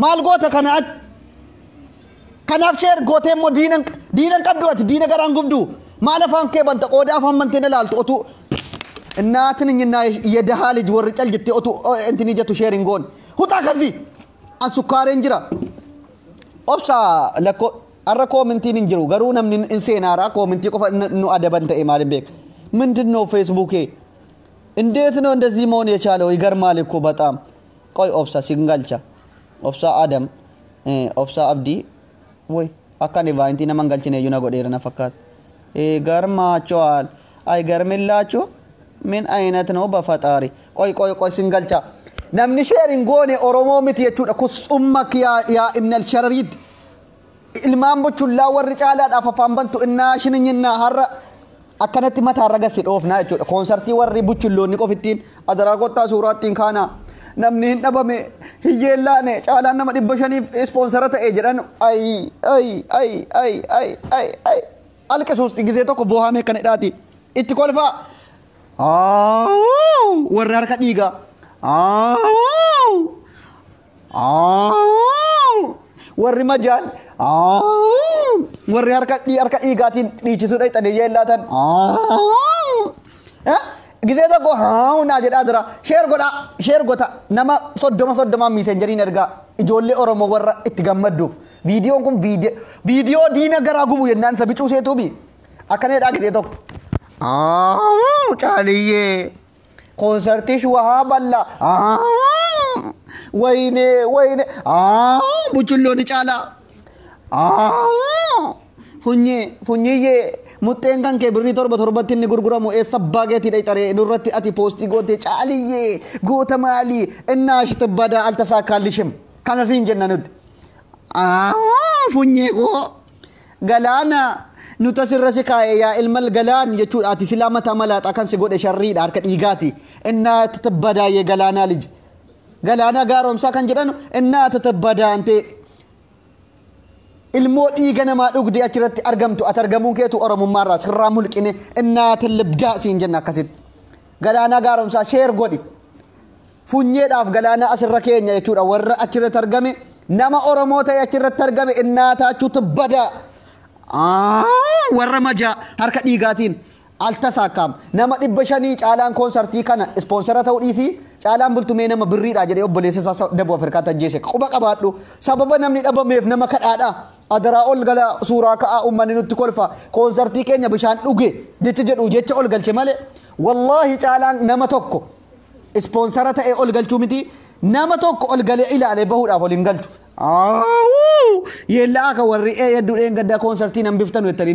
ማልጎተ ከናፍ ሼር ጎቴሞ ዲነን ቀብዶት ዲነ ገራን ጉብዱ ማለፋን ከበንተ ቆዳ ፈመንቴ ነላልቱ ኦቱ እናትንኝና የደሃ ልጅ ወርጨል ጅቴ ኦቱ እንትን ይጀቱ ሼሪንጎን ሁታ ከዚ አንሱካሬን ጅራ ኦብሳ ለኮ አረ ኮሜንቲን እንጅሩ ገሩ ነምን እንሴናራ ኮሜንቲ ቆፈ ነው አደበንተ ኢማልን ቤክ ምንድነው ፌስቡኬ እንዴት ነው እንደዚህ መሆን የቻለው ይገርማል እኮ በጣም ቆይ ኦብሳ ሲንጋልቻ ኦብሳ አደም ኦብሳ አብዲ ወይ አካኔ ቫይንቲና መንገልቺ ነው ዩና ጎዴረና ፈካት ገርማቸዋል አይገርምላችሁ ምን አይነት ነው በፈጣሪ ቆይ ሲንጋልቻ namni sharing goone oromo miti jechuudha kusummak ya ibnal shararid ilmaan bochullaa warri caalaadha afafaan bantu innaa shininyinna harra akkanatti mataa ragasi dhoofnaa jechuudha konsertii warri buchulloonni qofittiin adaraa qottaa suuraattiin kaana namni hin dhabame hiyyeellaane caalaan nama 500 sponsora ta'e jedhan ay alqisuusti gizee tokko boohamee kan hidhaati itti kolfaa warri harka dhiigaa warri majaan warri harka dhiigaatiin dhiichisu dhayxanii yeellatan gizee tokko naa jedhaa dira sheer godha nama soddoma miisenjeriin ergaa ijoollee oromoo warra itti gammadduuf viidiyoon kun viidiyoo diina garaa gubu yennaan isa bicuu seetuubi akkaneedhaa gizee tokko caaliyyee konserti shuwaha balla wayne buchulloni chala funye mutten kan ke birri torbatin ni gurguramu e sabbageti dai tare nurratti ati posti gote caliye gota mali innash tibada altasakalishim kana sin jannanut funye go galana nutasirrasi kae ya ilmal galan jechu ati silamata malata kan se gode sharriida harka dhiigati inna tatabada ye galana lij galana garom sa kan jedhan inna tatabada ante ilmo dhiigana ma dhugdi achirratti argamtu atargamun keetu oromummaa raa sirra mulqine inna tilbda sin janna kasit galana garom sa share godi funyeedhaaf galana asirra keenya jechuudha warra achirratti argame nama oromoo ta'e achirratti argame inna taachu tibada warra maja harka dhiigaatiin altasakam nama 500 caalaan konsertii kana sponsora ta'u dhiisi caalaan bultumee nama birriidha jedhee obboleessa dabo afrikaa tajjeese quba qabaadhu sababa namni dhabameef nama kadhaadha adara ol gala suuraa ka'a ummanni nutti kolfa konsertii keenya bishaan dhuge jecha ol galche male wallahi caalaan nama tokko sponsora ta'e ol galchuu miti nama tokko ol galee ilaale bahuudhaaf ol hin galchu yella aka warri yeddu gadda konsertii nan biftanu ettani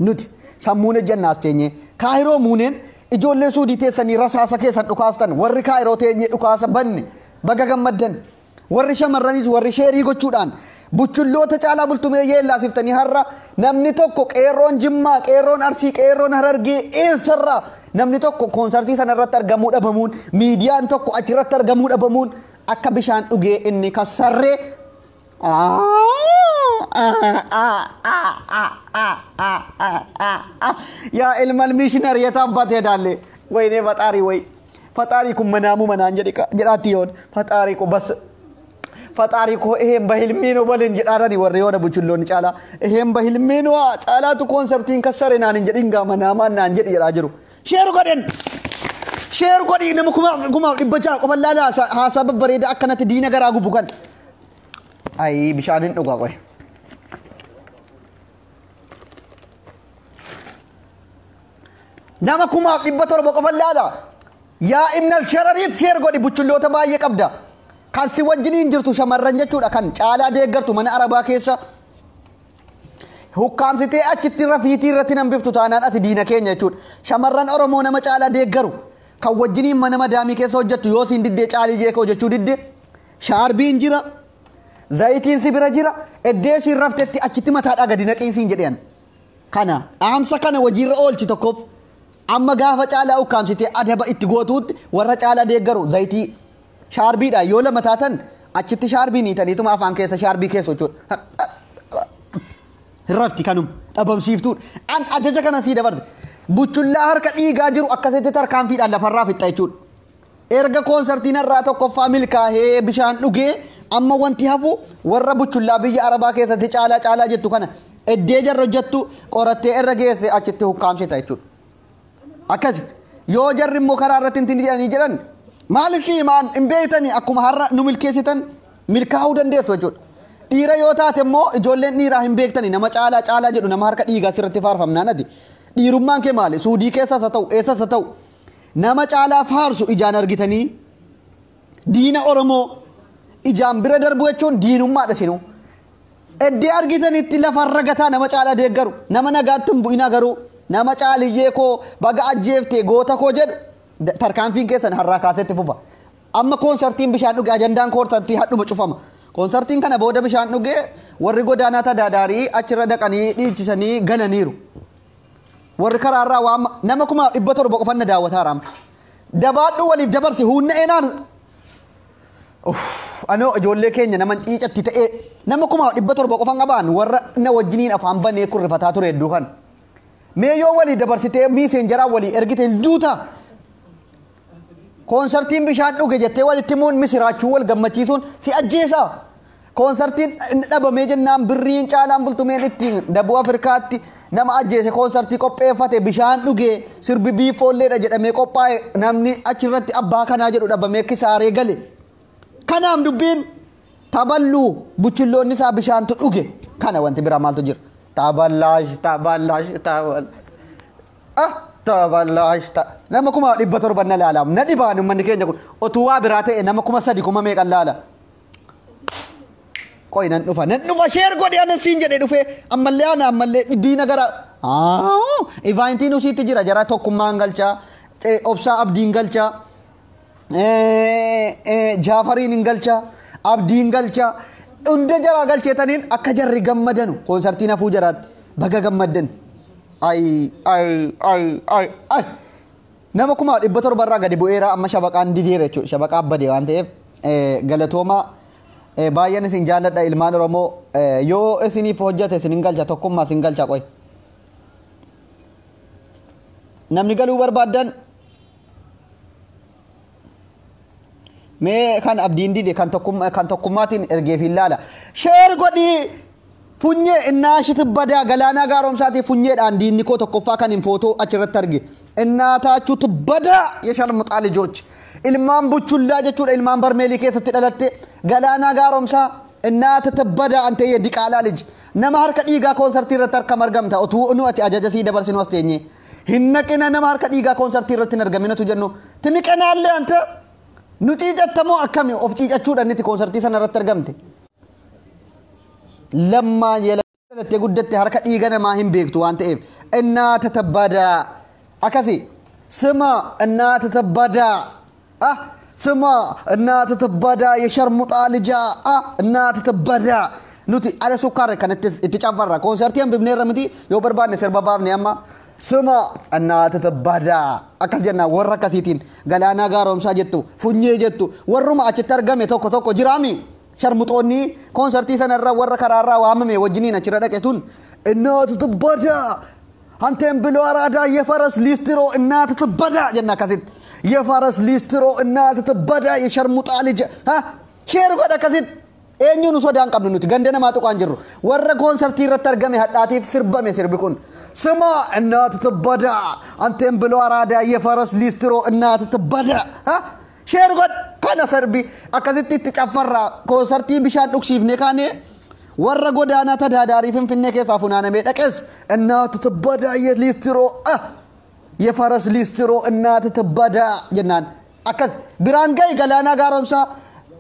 nuti sammuune jannaas teenye kaayiroo muunen ijoollee suudii teessanii rasaasa keessan dhukaaftan warri kaayiroo teenye dhukaasa banne baga gammaddan warri shamarranis warri sheerii gochuudhaan buchulloota caalaa bultumee yeellaasiftanii har'a namni tokko qeerroon jimmaa qeerroon arsii qeerroon harargee eessarra namni tokko konsertii sanarratti argamuu dhabamuun miidiyaan tokko achirratti argamuu dhabamuun akka bishaan dhugee inni kasarree ya ilmal missionary yatabate dalle wayne fatari kum manamu manan jedati yon fatari ko bas fatari ko ehem bahilmino bolen jedarani warre yoda buchulloni cala ehem bahilmino cala tu concertin kasare nan jedinga manama nan jedi rajiru share godi ne kuma dibacha ko ballala ha sabab bareda akanati dina garagu bukan ay bishanin doga koy nama kuma dibbator boko ballala ya ibnal shararit share godi buchullota baye qabda kan si wajjiniin jirtu shamarran jechuudha kan caalaa deeggartu mana arabaa keessa hukkaamsitee achitti rafiitii irratti nan biftu taanaan ati diina keenya jechuudha shamarran oromoo nama caalaa deeggaru kan wajjiniin mana madaamii keessa hojjettu yoo siin diddee caalii jeekoo jechuu didde shaarbiin jira zayitiin si bira jira eddee siin raftetti achitti mataadhaa gadi naqiinsiin jedheen kana dhaamsa kana hojiirra oolchi tokkoof amma gaafa caalaa hukkaamsitee adaba itti gootuutti warra caalaa deeggaru zayitii shaarbiidha yoo lama taatan achitti shaarbii niitaniituma afaan keessa shaarbii keessa jechuudha rafti kanum dhabamsiiftuun an ajaja kana sii dabarte buchullaa harka dhiigaa jiru akkasitti tarkaanfiidhaan lafarraa fixxa jechuudha erga koonsartiin irraa tokkoffaa milkaa'ee bishaan dhugee amma wanti hafu warra buchullaa biyya arabaa keessatti caalaa jettu kana eddee jarra hojjettu qorattee irra geesse achitti hukkaamsita jechuudha akkasi yoo jarri immoo karaa irratti hintin jedhanii jedhan maaliif imaan hin beektanii akkuma har'a nu milkeessitan milkaa'uu dandeessu jechuudha dhiira yoo taate immoo ijoolleen dhiiraa hin beektanii nama caalaa jedhu nama harka dhiigaa sirratti faarfamnaan ati dhiirummaan kee maali suudii keessas haa ta'u eessas haa ta'u nama caalaa faarsu ijaan argitanii diina oromoo ijaan bira darbu jechuun diinummaadha sinu eddee argitanitti lafarra gataa nama caalaa deeggaru nama nagaatti hin bu'ina garuu nama caaliyyee koo baga ajjeeftee goota koo jedhu tarkaanfiin keessan har'aa kaasetti fufa amma koonsartiin bishaan dhuge ajandaan koonsartii hadhuma cufama koonsartiin kana booda bishaan dhuge warri godaanaa tadaadaarii achirra dhaqanii dhiichisanii gananiiru warri karaarraa waan nama 700 qofanna daawwataaraam dabaadhu waliif dabarsi hunna eenaan anoo ijoollee keenya nama xiicatti ta'e nama 700 qofan qabaan warra na wajjiniin afaan banee kurrifataa ture hedduu kan mee yoo walii dabarsitee miiseenjaraa walii ergite duuta koonsartiin bishaan dhuge jettee walitti muun misiraachuu wal gammachiisuun si ajjeesa koonsartiin dhabamee jennaan birriin caalaan bultumeen ittiin dabuu afrikaatti nama ajjeese koonsartii qopheeffate bishaan dhuge sirbi biifoolleedha jedhamee qophaa'e namni achirratti abbaa kanaa jedhu dhabamee kisaaree gale kanaam dubbiin taballuu buchulloonni isaa bishaantu dhuge kana wanti biraa maaltu jira taballash nama 700 na laala na dhibaan ummanni keenya kun otuu waa biraa ta'e nama 3,000 meeqan laala qoy nan dhufa sheer godhe anan siin jedhe dhufe ammallee diina gara ivaantiin usiitti jira jara tokkummaan galchaa obsaa abdiin galchaa jaafariin hin galchaa abdiin galchaa hunda jara galcheetaniin akka jarri gammadanu koonsartiin hafuu jaraatti baga gammaddan ay nama 700 irraa gadi bu'eera amma shabaqaan dideera jechuudha shabaqaa badee waan ta'eef galatoomaa baay'een isin jaalladha ilmaan oromoo yoo isiniif hojjate isin hin galcha tokkummaa isin galcha qoy namni galuu barbaadan mee kan abdiin dide kan tokkummaatiin ergeef ilaala sheer godhii funyee innaashiti badaa galaanaa gaaromsaati funyeedhaan diinni koo tokkoffaa kan hin footoo achirratti arge innaataachuutu badaa yeshar muxaalijoch ilmaan buchullaa jechuudha ilmaan barmeelii keessatti dhalatte galaanaa gaaromsaa innaatata badaa antee diqaalaa liji nama harka dhiigaa koonsartii irratti harkam argamta otuu nu ati ajaja sii dabarsinu as teenye hin naqina nama harka dhiigaa koonsartii irratti hin argaminatu jennu tiniqanaallee anta nu ciicattamoo akkami of ciicachuudhaan itti koonsartii sana irratti argamte lammaa yeelattee guddatte harka dhiiga namaa hin beektu waan ta'eef innaatata badaa akkasi sima innaatata badaa sima innaatata badaa yesharmuxaa lijaa innaatata badaa nuti ala sukkaarra kanatti itti cafarra koonsartii hambifneerra miti yoo barbaadne sirba baafne amma sima innaatata badaa akkas jenna warra akkasiitiin galaanaa gaaromsaa jettu funyee jettu warruma achitti argame tokko jiraami sharmuxoonni koonsartii sanarra warra karaarraa waamame wajjiniin achirra dhaqetun innaatata badaa hanteen biloo araadaa yefaras liistiroo innaatata badaa jenna akkasitti yefaras liistiroo innaatata badaa yesharmuxaa lija sheer godha akkasitti eenyuun sodaan qabnu nuti ganda namaa tuqaan jirru warra koonsartii irratti argame hadhaatiif sirbame sirbi kun sima innaatata badaa hanteen biloo araadaa yefaras liistiroo innaatata badaa sheer godha kana sirbi akkasitti itti caffarraa koonsartii bishaan dhugsiifne kaane warra godaanaa tadaadaarii finfinnee keessaa funaanamee dhaqes innaatata badaa liistiroo yefaras liistiroo innaatata badaa jennaan akkas biraan gahi galaanaa gaaromsaa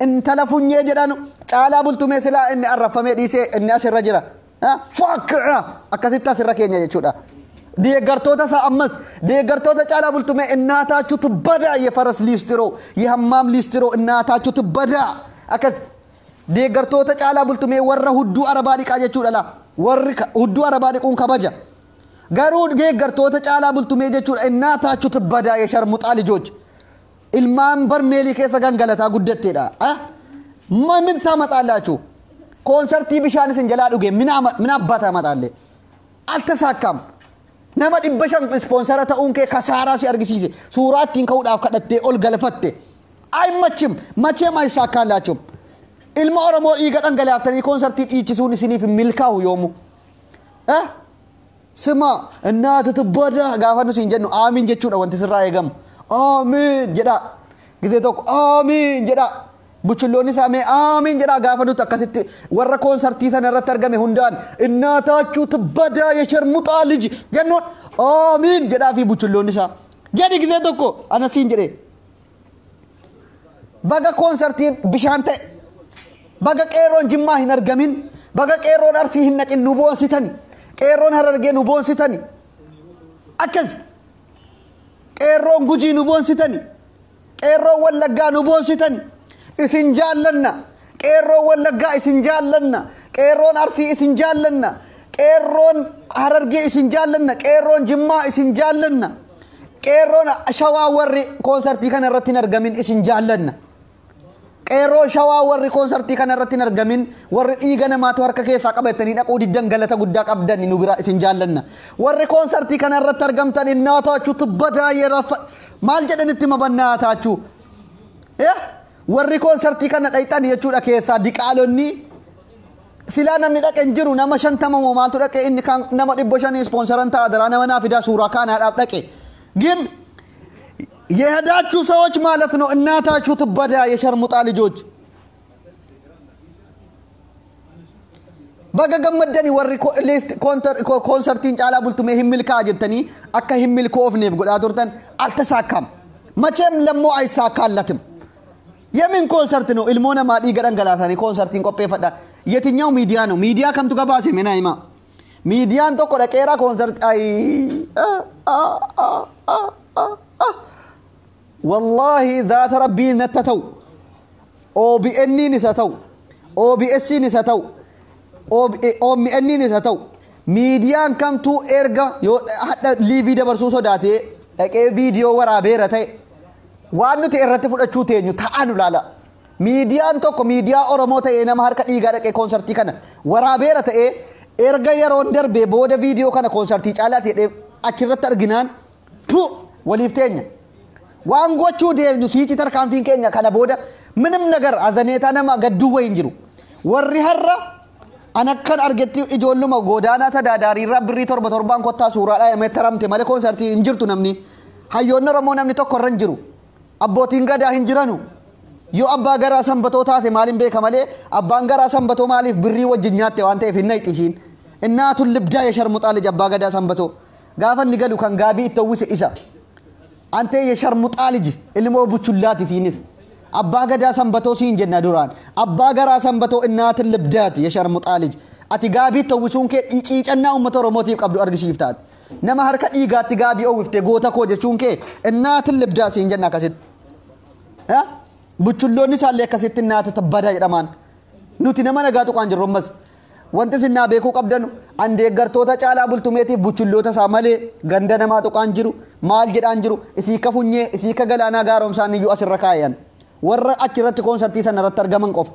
intala funyee jedhanu caalaa bultumee silaa inni arrafamee dhiisee inni asirra jira fuck akkasitti asirra keenya jechuudha deeggartoota isaa ammas deeggartoota caalaa bultumee innaataachu tubbadaa የፈረስ ሊስትሮ የሐማም ሊስትሮ innaataachu tubbadaa akkas deeggartoota caalaa bultumee warra hudduu arabaa dhiqaa jechuudha la warri hudduu arabaa dhiquun kabaja garuu deeggartoota caalaa bultumee jechuudha innaataachu tubbadaa የሸርሙጣ ልጆች ilmaan barmeelii keessa gangalataa guddatteedha min taamaxaalachu konsertii bishaan isin jalaa dhuge min abbata matalle altasaakam nama dhibbashan sponsora ta'uun kee kasaaraa si argisiise suuraattiin ka'uudhaaf kadhattee ol galfatte ay machim ay saakkaalaachum ilma oromoo dhiiga dhangalaaftanii konsertii dhiichisuun isiniif milkaa'u yoomu sima እናት ትበዳ gaafannu siin jennu aamin jechuudha wanti sirraa eegamu aamin jedha gizee tokko aamin jedha buchulloonni saamee aamin jedha gaafannutti akkasitti warra konsertii sana irratti argame hundaan innaataachu tibbadaa የሸርሙጣ ልጅ jennuun aamin jedhaa fi buchulloonni isaa jedhi gizee tokko anasiin jedhe baga konsertiin bishaan ta'e baga qeerroon jimmaa hin argamin baga qeerroon arsii hin naqin nu boonsitani qeerroon harargee nu boonsitani akkas qeerroon gujii nu boonsitani qeerroon wallaggaa nu boonsitani isin jaallanna qeerroon wallaggaa isin jaallanna qeerroon arsii isin jaallanna qeerroon harargee isin jaallanna qeerroon jimmaa isin jaallanna qeerroon shawaa warri konsertii kana irratti hin argamin isin jaallanna qeerroo shawaa warri konsertii kana irratti hin argamin warri dhiiga namaatu harka keessaa qabatanii dhaquu diddan galata guddaa qabdan nu bira isin jaallanna warri konsertii kana irratti argamtan innaataachu tibbadaa yeroo maal jedhanitti mabannaataachu warri konsertii kana dhayxan jechuudha keessaa diqaalonni silaa namni dhaqe hin jiru nama 50 moo maaltu dhaqe inni kan nama 500 sponsoran ta'a dara nama naaf fidaa suuraa kaanaadhaaf dhaqe ግን የሄዳችሁ ሰዎች ማለት ነው እናታችሁ ትበዳ የሸርሙጣ ልጆች baga gammaddani warri konsertiin caalaa bultumee himilkaa jettanii akka himilkoofneef godhaa turtan altasaakam macheem lammoo አይሳካለትም የምን ኮንሰርት ነው ilmoo namaa dhiiga dhangalaasanii konsertiin qopheeffadha የትኛው ሚዲያ ነው ሚዲያ ከምቱ ጋባሴ ሜናይማ ሚዲያን tokko dhaqeera konsert ay والله ذات ربي نتتو OBN نستو OBS نستو OMN نستو ميديان كم تو إرجع يو حتى لي فيديو برسوسو داتي لك فيديو ورا بيرته وانو تيرته فوت أشوتين يو تانو لالا ميديان تو كميديا oromoo ta'e nama harka dhiigaa dhaqee konsertii kana waraabera ta'e erga yeroon darbe booda viidiyoo kana konsertii caalaa ta'e achirratti arginaan tu waliif teenya waan gochuu deemnu siichi tarkaanfiin keenya kana booda ምንም ነገር አዘኔታ nama gadduu wayin jiru warri harra anakkan argetti ijoolluma godaana tadaadaariirra birrii torba torbaan kottaa suuraadha mettaramte malee konsertii hin jirtu namni hayyoonni oromoo namni tokko irra hin jiru abbootiin gadaa hin jiranu yoo abbaa garaa sanbatoo taate maalin beeka malee abbaan garaa sanbatoo maaliif birrii wajjin nyaatte waan ta'eef hin nayxishiin innaatu libdaa የሸርሙጣ ልጅ abbaa gadaa sanbatoo gaafa inni galu kan gaabii itti uwwise isa ante የሸርሙጣ ልጅ ilmoo buchullaati fiinis abbaa gadaa sanbatoo siin jenna duraan abbaa garaa sanbatoo innaatu libdaati የሸርሙጣ ልጅ ati gaabii itti uwwisuun kee ciicannaa uummata oromootiif qabdu argisiiftaat nama harka dhiigaatti gaabii uwwifte goota koo jechuun kee innaatu libdaa siin jenna akkasitti buchulloonni isaallee akkasitti innaatu tabbadaa jedhamaan nuti nama nagaa tuqaan jirru ammas wanti sinnaa beekuu qabdanu an deeggartoota caalaa bultumeetiif buchulloota isaa malee ganda namaa tuqaan jiru maal jedhaan jiru isii ka funyee isii ka galaanaa gaaromsaan iyyuu asirra kaayan warra achirratti konsertii sana irratti argaman qofa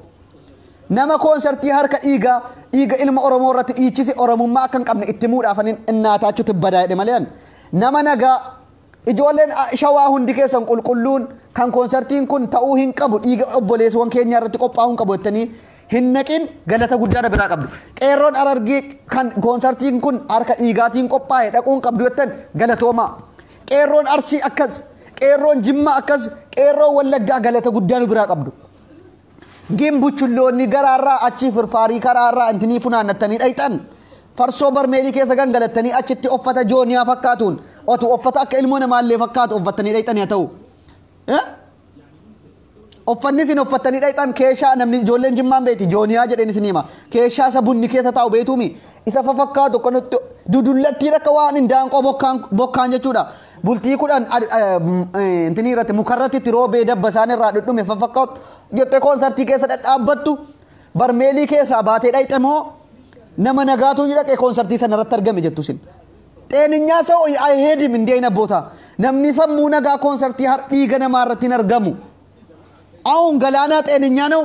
nama konsertii harka dhiiga ilma oromoo irratti dhiichise oromummaa akka hin qabne itti muudhaafanin innaataachu tibbadaa jedhe malee nama nagaa ijoolleen shawaa hundi keessan qulqulluun kan konsertiin kun ta'uu hin qabu dhiiga obboleessuwan keenya irratti qophaa'uu hin qabu jettanii hin naqin galata guddaa biraa qabdu qeerroon arargee kan konsertiin kun harka dhiigaatiin qophaa'e dhaquun qabdu jettan galatooma qeerroon arsii akkas qeerroon jimmaa akkas qeerroon wallaggaa galata guddaa biraa qabdu gin buchulloonni garaarraa achi firfaarii karaarraa intinii funaannattanii dhayxan farsoo barmeelii keessa gangalattanii achitti uffata jooniyaa fakkaatuun otu uffata akka ilmoo namaallee fakkaatu uffatanii dhayxan yaa ta'u uffanni sin uffatanii dhayxan keeshaa namni ijoolleen jimmaan beeti jooniyaa jedheen isin hima keeshaa isa bunni keessa taa'u beetumi isa fafakkaatu kanatti dudullattii akka waan indaanqoo bokkaan jechuudha bultii kudhan intini irratti mukarratti itti roobee dabba isaan irraa dhudhume fafakkaatu jettee koonsartii keessa dhadhaabbattu barmeelii keessaa baatee dhayxamoo nama nagaatu dhaqee koonsartii sana irratti argame jettu sin xeeninyaa sa'o heedim indeen abboota namni sammuu nagaa koonsartii dhiiga namaa irratti hin argamu awun galaanaa xeeninyaa na'u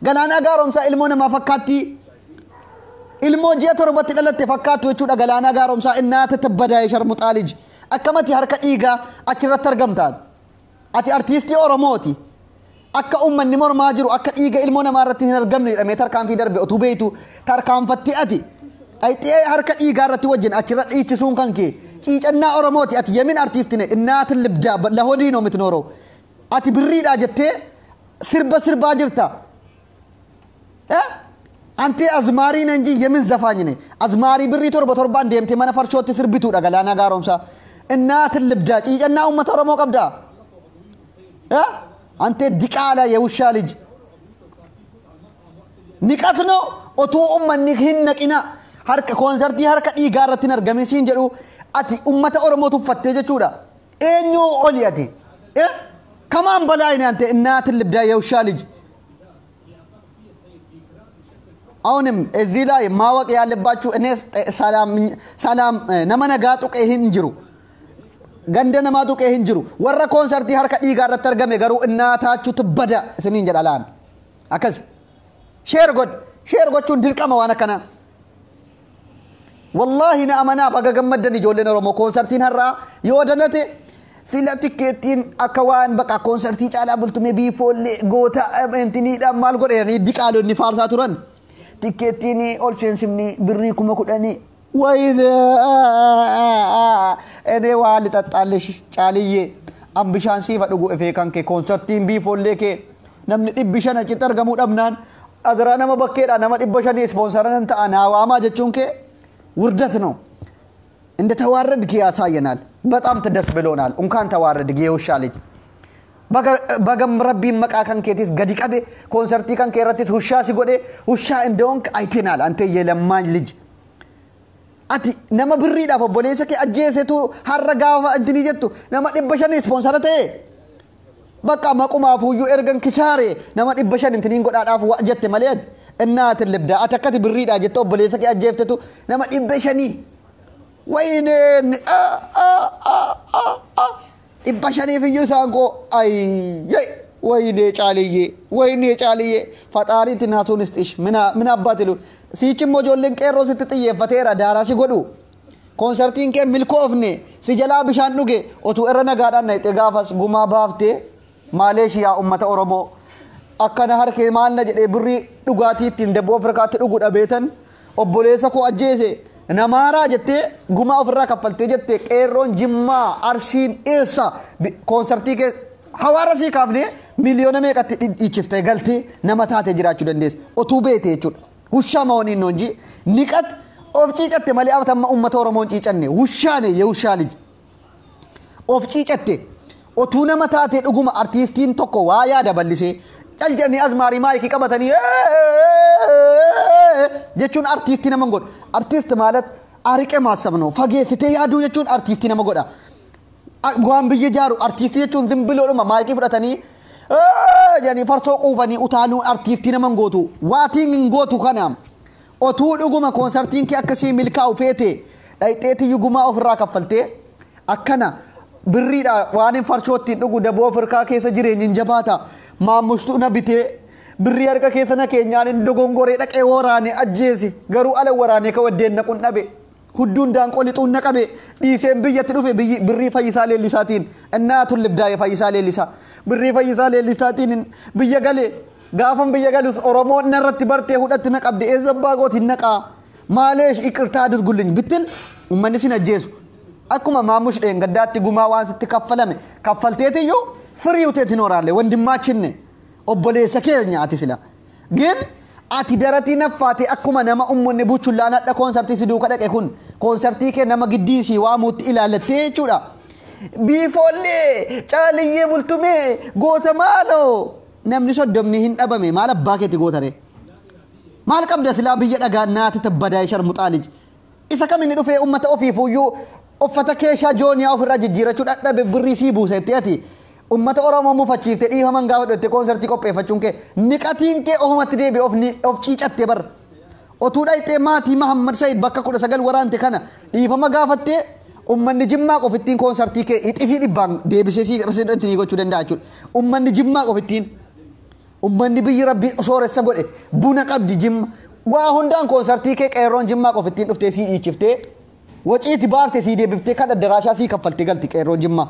galaanaa gaaromsaa ilmoo namaa fakkaatti ilmoo ji'a torbatti dhalatte fakkaattu jechuudha galaanaa gaaromsaa innaata tabbadaa'e sharmuxaaliji akkamatti harka dhiigaa achirratti argamtaan ati artiistii oromooti akka ummanni mormaa jiru akka dhiiga ilmoo namaa irratti hin argamne jedhamee tarkaanfii darbe otuu beeytu tarkaanfatti ati ayxee harka dhiigaa irratti wajjin achirra dhiichisuun kan kee ciicannaa oromooti ati yemin artiistine innaata libdaa lahodiinoo mitnooroo ati birriidhaa jettee sirbaa jirta anti azmarii nanji yemin zafanyine azmarii birri torbaan deemte mana farshootti sirbituudha galaanaa gaaromsaa innaata libdaa ciicannaa ummata oromoo qabdaa አንተ ዲቃላ የውሻ ልጅ ንቀት ነው ኦቱ ኡመኒ ሂነቂና ሀርከ ኮንሰርቲ ሀርከ ዲጋራትን አርገሜ ሲንጀሩ አቲ ኡመተ ኦሮሞቱ ፈቴ ጀቹዳ ኤኞ ኦሊያቲ ከማን በላይ ነው አንተ እናት ልብዳ የውሻ ልጅ አሁንም እዚህ ላይ ማወቅ ያለባችሁ እኔ ሰላም ነመነጋጡ ቀይንጅሩ ganda nama tuqee hin jiru warra konsertii harka dhiigaa irratti argame garuu innaataachuu tibbada isiniin jedhalaan akkas sheer gochuun dirqama waan akkana wallahi na amanaa baga gammaddan ijoolleen oromoo konsertiin har'aa yoo danate sila tikkeettiin akka waan baqa konsertii caalaa bultume biifoollee goota intiniidhaan maal godhanii diqaalonni faarsaa turan tikkeettiin ol seensifni birrii 10,000 وينه أنا والد تطالش شاليه أم بشان سيف أدوغو إفكان كي كونسرتين بيفولله كي نمني بشان أجتر جمود أبنان أدرانا ما بكير أنا ما بشان يسبونسرنا أنت أنا وأما جتشون كي وردتنو إنت توارد كي أساينال بتأم تدرس بلونال كان توارد كي وشالج baga مربي مكا كان كيتيس غدي كابي كونسرتي كان كيراتيس وشا سيغودي وشا اندونك ايتينال انت يلمان لج ati nama birriidhaaf obboleessa kee ajjeesetu har'a gaafa antini jettu nama 500 sponsor ta'e bakka maqumaaf huyyuu ergan kisaare nama 500 intiniin godhaadhaaf waa jette malee innaat libda ati akkati birriidhaa jette obboleessa kee ajjeeftetu nama 500 wayne 500 fiyyuu saanko ay wayne caaliye fataari tinaasun istish mina abbatilu siichi mojoolleen qeerroo sitti xiyyeeffateera daaraasi godhu konsertiin kee milkoofne si jalaa bishaan dhuge otuu irra nagaadhaan nayxe gaafas gumaa baaftee maaleeshiyaa ummata oromoo akkana harkee maalna jedhee birrii dhugaatii ittiin dabboo afrikaatti dhugu dhabeetan obboleessa koo ajjeese namaaraa jettee gumaa ofirraa kaffaltee jettee qeerroon jimmaa arsiin eessa konsertii kee hawaara sii kaafne miliyoona meeqatti dhiichiftee galtee nama taate jiraachuu dandeessa otuu beete jechuudha وشا موني نونجي نكت أوفشيجت مالي أبتم أمة ورمون شيجني وشاني يوشالج أوفشيجت أتونا متاتي أقوم أرتيستين تكو وايا دبلسي جلجني أزماري مايكي كبتني جتشون أرتيستين منقول أرتيست مالت أريك ما سبنو فجأة ستي أدو جتشون أرتيستين منقولا قام بيجارو أرتيستين جتشون زنبلو لما مايكي فرتني يعني فرصو قوفاني أتالو أرتيستين من قوتو واتين قوتو كنام أتول أقوم كونسرتين كي أكسي ملكاو فيتي لايتيتي يقوما أفرا كفلتي أكنا بريدا وانين فرشوتين أقو دبو أفركا كيسا جيرين جنجباتا ما مشتونا بيتي برياركا كيسا نكينيانين دوغونغوري لك اي وراني أجيسي غرو على وراني كودين نكون نبي هدون دان قولي تون نكبي ديسين بيّتنو في بري فايسالي لساتين الناتو اللي بداية فايسالي لسا بري فايسالي لساتين بيّغالي غافن بيّغالي oromoo narratti bartee hudhatti naqabde eezabbaa gooti naqa maaleesh iqirtaa durgullin bitil ummanni sin ajjeesu akkuma maamush dheen gaddaatti gumaa waan sitti kaffalame kaffalteetiyyuu firii uteetti nooraalle wandimmaachinne obboleessa keenya ati sila gin ati darati naffaate akkuma nama ummanni buchulaan hadha konsertii si duuka dhaqe kun konsertii kee nama giddiisii waamuutti ilaalattee jechuudha biifoollee caaliyyee bultumee goota maaloo namni soddomni hin dhabame maal abbaa keeti gootare maal qabda silaa biyya dhagaannaati tabbadaa sharmuxaalij isa kamin dhufee ummata ofiifuyyuu uffata keeshaa jooniyaa ofirraa jijjiirachuu dhadhabe birrii sii buusetti ati ummata oromoo mufachiifte dhiifaman gaafa dhotte konsertii qopheeffachuun kee niqatiin kee ofumatti deebi of ciicatte bar otuu dhayxee maatii Mahammad Said bakka 19 waraante kana dhiifama gaafatte ummanni jimmaa qofittiin konsertii kee ixifii dhibbaan deebisee sii irratti ni gochuu danda'a jechuudha ummanni jimmaa qofittiin ummanni biyyi rabbi sooressa godhe buna qabdi jimma waa hundaan konsertii kee qeerroon jimmaa qofittiin dhuftee sii dhiichiftee waciiti baaftee sii deebiftee kan addaraashaa sii kaffaltee galti qeerroon jimmaa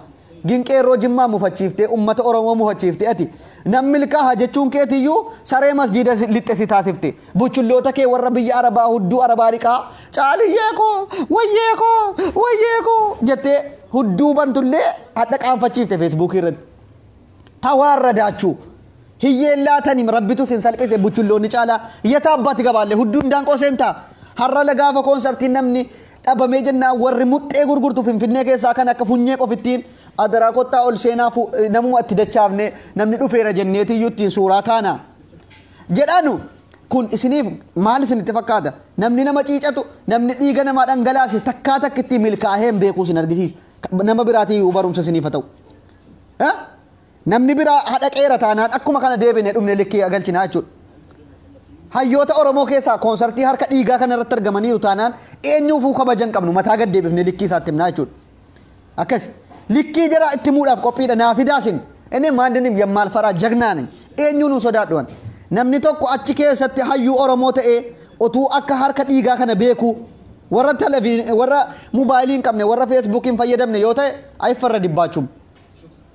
gin qeerroo jimmaa mufachiiftee ummata oromoo mufachiiftee ati namni milkaaha jechuun keetiyyuu saree masjiida lixxesi taasifte buchulloota kee warra biyya arabaa hudduu arabaa riqaa caaliyyee koo jettee hudduu bantullee hadha qaanfachiifte feesbuukii irratti tawaarra daachuu hiyyeen laatanii rabbitu sin salphise buchulloonni caalaa yata abbaati gabaalle hudduun daanqoo seentaa har'a lagaafa konsertiin namni dhabamee jennaa warri muxxee gurgurtu finfinnee keessaa kan akka funyee qofittiin adaraa kottaa ol seenaa namuma itti dachaafne namni dhufeera jenneetiyyuutti suuraa kaana jedhanu kun isiniif maal isinitti fakkaata namni nama ciicatu namni dhiiga namaa dhangalaase takkaa takkitti milkaa'ee beekuu sin argisiisa nama biraatii barumsa isiniif haa ta'u namni biraa hadha qeera taanaan akkuma kana deebine dhufne likkii agalchinaa jechuudha hayyoota oromoo keessaa konsertii harka dhiigaa kana irratti argamaniiru taanaan eenyuufuu kabajan qabnu mataa gad deebifne likkii isaatti himnaa jechuudha akkas likkii jara itti muudhaaf qophiidha naafidaasin inni maandinim yammaal faraa jagnaan eenyuun sodaadhuwan namni tokko achi keessatti hayyuu oromoo ta'ee otuu akka harka dhiigaa kana beeku warra televiizhinii warra moobaayilii qabne warra feesbuukiin fayyadamne yoo ta'e ayfarra dibbaachuun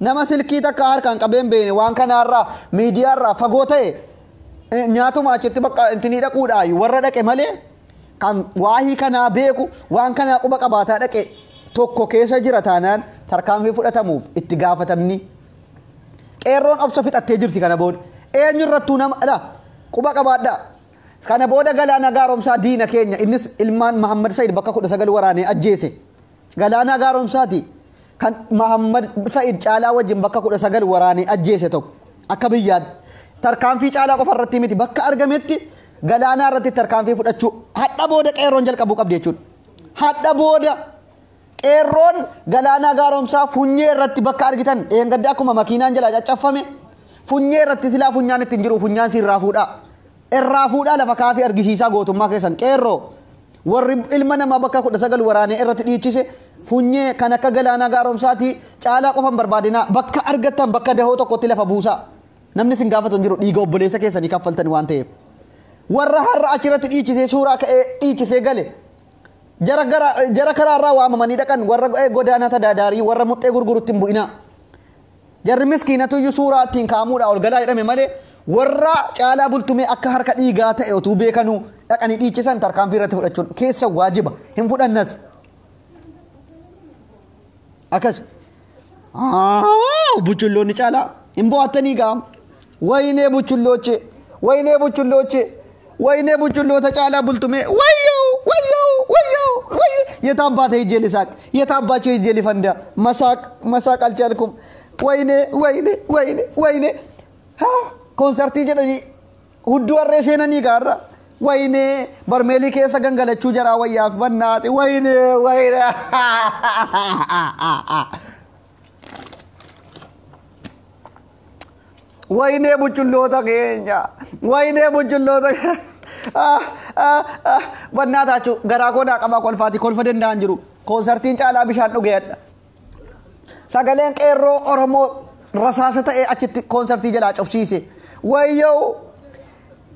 nama silkii takka harkaan qabeen beene waan kanaarraa miidiyaarraa fagoo ta'e nyaatuma achitti bakka intinii dhaquudhaa warra dhaqe malee kan waahii kanaa beeku waan kanaa quba qabaataa dhaqe tokko keessa jira taanaan tarkaanfii fudhatamuuf itti gaafatamni qeerroon obsa fixattee jirti kana booda eenyurrattuu nama dha quba qabaadhaa kana booda galaana gaaromsaa diina keenya innis ilmaan Mahammad Said bakka 19 waraanee ajjeese galaana gaaromsaati kan Mahammad Said caalaa wajjin bakka 19 waraanee ajjeese tokko akka biyyaatti tarkaanfii caalaa qofa irratti miti bakka argametti galaanaa irratti tarkaanfii fudhachuu hadha booda qeerroon jalqabuu qabdi jechuudha hadha booda qeerroon galaanaa gaaromsaa funyee irratti bakka argitan eengadda akkuma makiinaan jalaa caccafame funyee irratti silaa funyaan ittiin jiru funyaan si irraa fuudhaa lafa kaafii argisiisaa gootummaa keessan qeerroo warri ilma namaa bakka 19 waraanee irratti dhiichise funyee kan akka galaanaa gaaromsaati caalaa qofan barbaadinaa bakka argattan bakka dahoo tokkotti lafa buusaa namni sin gaafatu jiru dhiiga obboleessa keessanii kaffaltan waan ta'eef warra har'a achirratti dhiichisee suuraa ka'ee dhiichisee gale jara karaarraa waamamanii dhaqan warra godaana tadaadaarii warra muxxee gurgurutti hin bu'inaa jarri miskiinatu iyyuu suuraa ittiin kaamuudha ol galaa jedhame malee warra caalaa bultumee akka harka dhiigaa ta'e otuu beekanuu dhaqanii dhiichisan tarkaanfii irratti fudhachuun keessa waajiba hin fudhannas akkas buchulloonni caalaa hin bo'attanii gaam waynee buchulloota caalaa bultumee የታባተ ይጀል ሳቅ የታባቸው ይጀል ፈንዳ መሳቅ አልቻልኩም ወይኔ ኮንሰርት ጀደኒ ሁዱ አሬሴነኒ ጋራ ወይኔ በርሜሊ ከሰ ገንገለቹ ጀራ ወያፍ በናት ወይኔ buchulloota keenya wayne buchulloota bannaataachu garaa koodhaa qabaa kolfaati kolfa danda'an jiru konsertiin caalaa bishaan dhugeedha sagaleen qeerroo oromoo rasaasa ta'ee achitti konsertii jalaa cobsiise wayyoo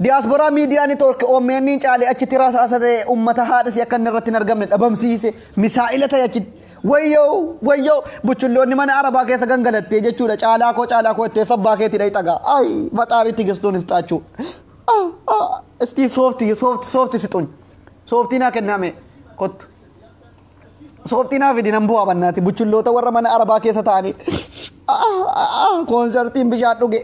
diaspora media network OMN caalee achitti rasaasa ta'ee ummata haadhasi akka irratti hin argamne dhabamsiise misaa'ila ta'e achitti wayyoo buchulloonni mana arabaa keessa gangalattee jechuudha caalaa koo itti sabbaa keetti dhayxagaa ay baxaaritti gestoon istaachuu Steve soft situn softina kenname kot softina fidi nan bu'a bannaati buchulloota warra mana arabaa keessa ta'ani konsertiin bishaan dhuge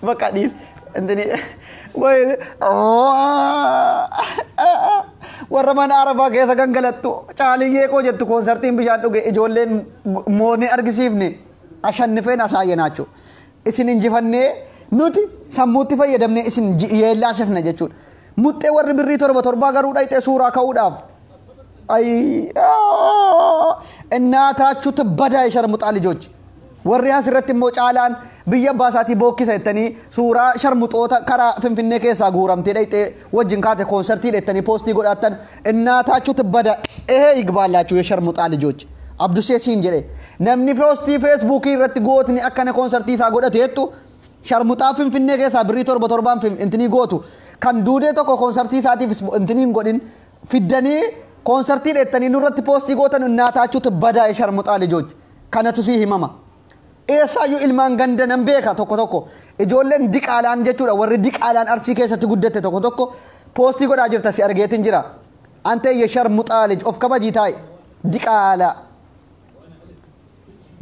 bakka dhiif entini warra mana arabaa keessa gangalattu caaliyyee koo jettu konsertiin bishaan dhuge ijoolleen moonee argisiifne ashannifeen asaayyanaachuu isin injifannee nuti sammuutti fayyadamne isin yeellaasifna jechuudha muxxee warri birrii torba garuu dhayxee suuraa ka'uudhaaf ay እናታችሁ ትበዳ የሸርሙጣ ልጆች warri asirratti immoo caalaan biyya baasaatii bookkisa jettanii suuraa sharmuxoota karaa finfinnee keessaa guuramtee dhayxee wajjin kaate konsertii dheettanii poostii godhattan እናታችሁ ትበዳ ይሄ ይግባላችሁ የሸርሙጣ ልጆች abduseesiin jedhe namni poostii feesbuukii irratti gootni akkana konsertii isaa godhateettu sharmuxaa finfinnee keessaa birrii torbaan intinii gootu kan duudee tokko konsertii isaatiif intiniin godhin fiddanii konsertii dheettanii nurratti poostii gootan እናታችሁ ትበዳ የሸርሙጣ ልጆች kanatu si himama eessaayyuu ilmaan ganda nan beeka tokko ijoolleen diqaalaan jechuudha warri diqaalaan arsii keessatti guddate tokko poostii godhaa jirta si argeetin jira ante yesharmuxaa lij of kabajii taa'e diqaala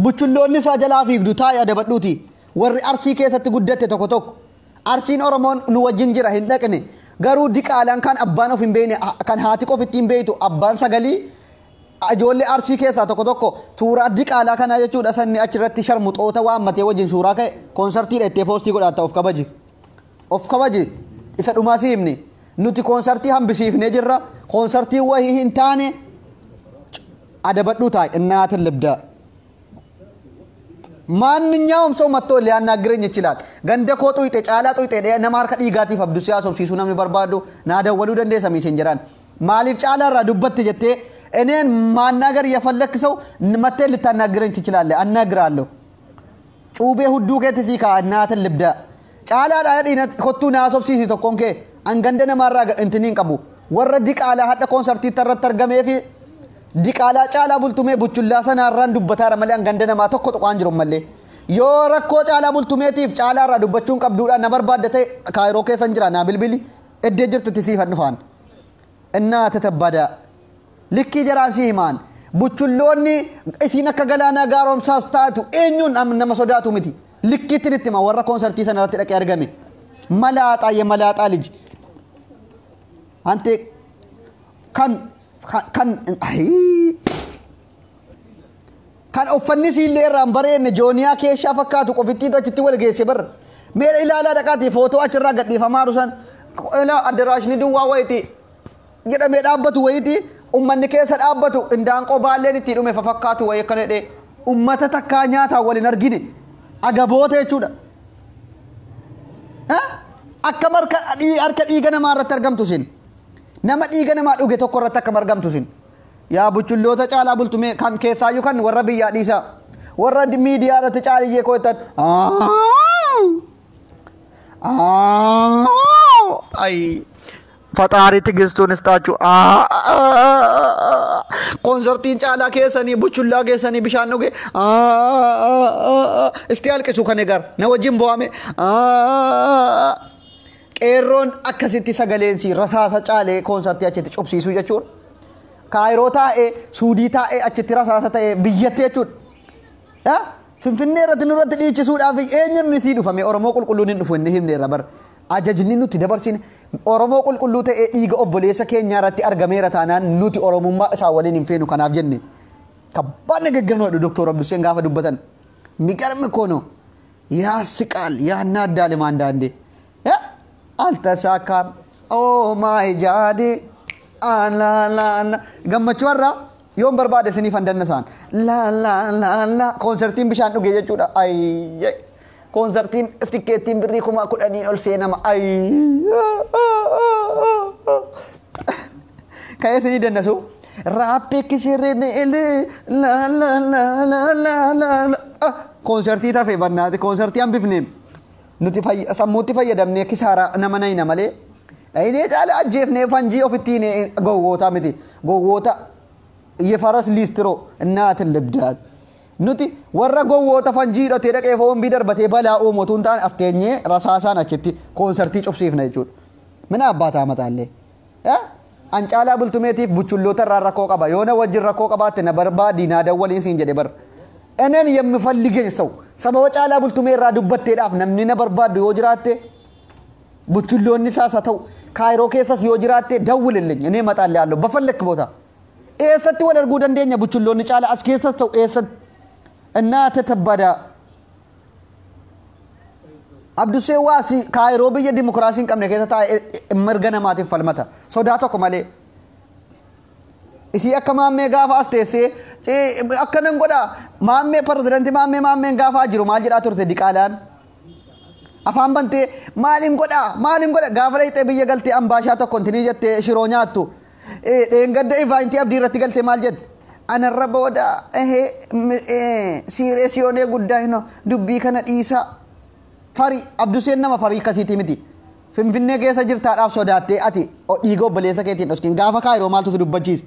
buchulloonni isaa jalaa fiigdu taa'e adabadhuuti warri arsii keessatti guddate tokko arsiin oromoon nu wajjin jira hin dhaqne garuu diqaalaan kan abbaan of hin beekne kan haati qof ittiin beektu abbaan sagalii ijoollee arsii keessaa tokko suuraa diqaalaa kana jechuudha sanni achirratti sharmuxoota waammatee wajjin suuraa ka'e konsertii dheettee poostii godhatta of kabaji isa dhumaa si himne nuti konsertii hambisiifnee jirra konsertii wahii hin taane adabadhuu taa'e innaatin libdaa ማንኛውም ሰው መጥቶ ሊያናግረኝ ይችላል ገንደ ኮ ጡይጤ ጫላ ጡይጤ ነማር ከዲጋቲፍ አብዱስ ያሶብ ሲሱ ነምን በርባዶ ናደወሉ ደንዴ ሰሚ ሲንጀራን ማሊፍ ጫላ ራ ዱበት ጀቴ እኔን ማናገር የፈለክ ሰው መጥተ ልታናግረኝ ትችላለህ አናግራለሁ ጩቤ ሁዱ ከትሲ ካናትን ልብዳ ጫላ ዳዲነ ኮቱ ናሶብ ሲሲ ተኮንከ አንገንደ ነማራ እንትኒን ቀቡ ወረዲ ቃላ ሀደ ኮንሰርት ተረተር ገሜፊ diqaalaa caalaa bultumee buchullaa sanaarraan dubbataara malee anganda namaa tokko tokko jiru malee yoo rakkoo caalaa bultumeetiif caalaarraa dubbachuun qabduudhaan na barbaadde ta'e kaayiroo keessan jira naa bilbili eddee jirtutti siifan dhufaan innaa tatabbadaa likkii jaraan si himaan buchulloonni isiin akka galaanaa gaaromsaas taatu eenyuun nama sodaatu miti likkiitti itti hima warra konsertii sanarratti dhaqee argame malaaxaa liji ante kan uffanni siillee irraan bareenne jooniyaa keessaa fakkaatu qofittii achitti wal geesse bar meera ilaalaa dhaqaati footoo achirraa gadhiifamaa rusan ilaa addaraashni duwwaa wayitii jedhamee dhaabbatu wayitii ummanni keessa dhaabbatu indaanqoo baalleen itti dhume fakkaatu wayii akkana jedhee ummata takkaa nyaataa waliin argine agaboota jechuudha akka harka dhiiga namaa irratti argamtu sin nama dhiiga namaa dhuge tokko irratti akka margamtu sin yaa buchulloota caalaa bultume kan keessaayyuu kan warra biyyaa dhiisa warra miidiyaa irratti caaliyyee kootan ay fataari tigistuun istaachu konsertiin caalaa keessanii buchullaa keessanii bishaan dhuge isti halqisu kan egar na wajjin bo'ame qeerroon akkasitti sagaleensi rasaasa caalee konsertii achitti cobsiisuu jechuudha kaayiroo taa'ee suudii taa'ee achitti rasaasa ta'ee biyyatti jechuudha finfinnee irratti nurratti dhiichisuudhaaf eenyuun isii dhufame oromoo qulqulluun hin dhufu inni himne irra bar ajajni nuti dabarsine oromoo qulqulluu ta'ee dhiiga obboleessa keenya irratti argameera taanaan nuti oromummaa isaa waliin hin feenu kanaaf jenne kabbaan geggernoodhu doktor Abduseen gaafa dubbatan miqarmi kono yaa siqaal yaa naaddaale maandaande altasakam oh my jadi la gammachu warra yoon barbaade sinif andannasan la konsertiin bishaan dhuge jechuudha ay konsertiin tikeettiin birrii kuma kudhanii ol seenama ay kayesini dannasu rappe kishirene la konsertii tafe bannaati konsertii ambifneem nuti sammuutti fayyadamnee kisaara nama nayna malee ayinee caala ajjeefnee fanjii ofittiin gowwoota miti gowwoota yefaras liistiro innaatin libdaat nuti warra gowwoota fanjii hidhatee dhaqee foon bii darbatee balaa uumotuun ta'an afteenyee rasaasaan achitti konsertii cobsiifna jechuudha mina abbaataa mataallee an caalaa bultumeetiif buchulloota irraa rakkoo qaba yoona wajjin rakkoo qabaatte na barbaadii naa dawwaliin siin jedhe bar እኔን የምፈልገኝ ሰው ሰበው ጫላ ቡልቱሜ ራ ዱበቴዳፍ ነምኒ ነበር ባዱ ወጅራቴ ቡችሎኒ ሳሳተው kaayiroo keessas yoo jiraatte dawwilillee inni maxaalle allo bafallek boota eessatti wal arguu dandeenya buchulloonni caalaa as keessas ta'u eessatti እናተ ተባዳ አብዱሴ ዋሲ ካይሮ በየ ዲሞክራሲን ቀምነ ከታ መርገና ማት ፈልመታ ሶዳቶ ኮማሌ እሲ አከማሜ ጋፋ አስቴሴ አከነን ጎዳ ማሜ ፕሬዝዳንት ማሜ ጋፋ ጅሩ ማልጅራ ቱርቴ ዲቃላን አፋን በንቴ ማሊን ጎዳ ጋፋ ላይ ጠብየ ገልቴ አምባሻ ቶ ኮንቲኒ ጀቴ ሽሮኛቱ ደንገደ ኢቫንቲ አብዲ ረቲ ገልቴ ማልጀት أنا الربودا سيريسيوني قداينو دبي كان إيسا فري عبدو سين نما فري كسيتي مدي فين كيسا جرتا أف سوداتي أتي أو إيغو بليسا كيتين أسكين غافا كايرو مالتو دبت جيس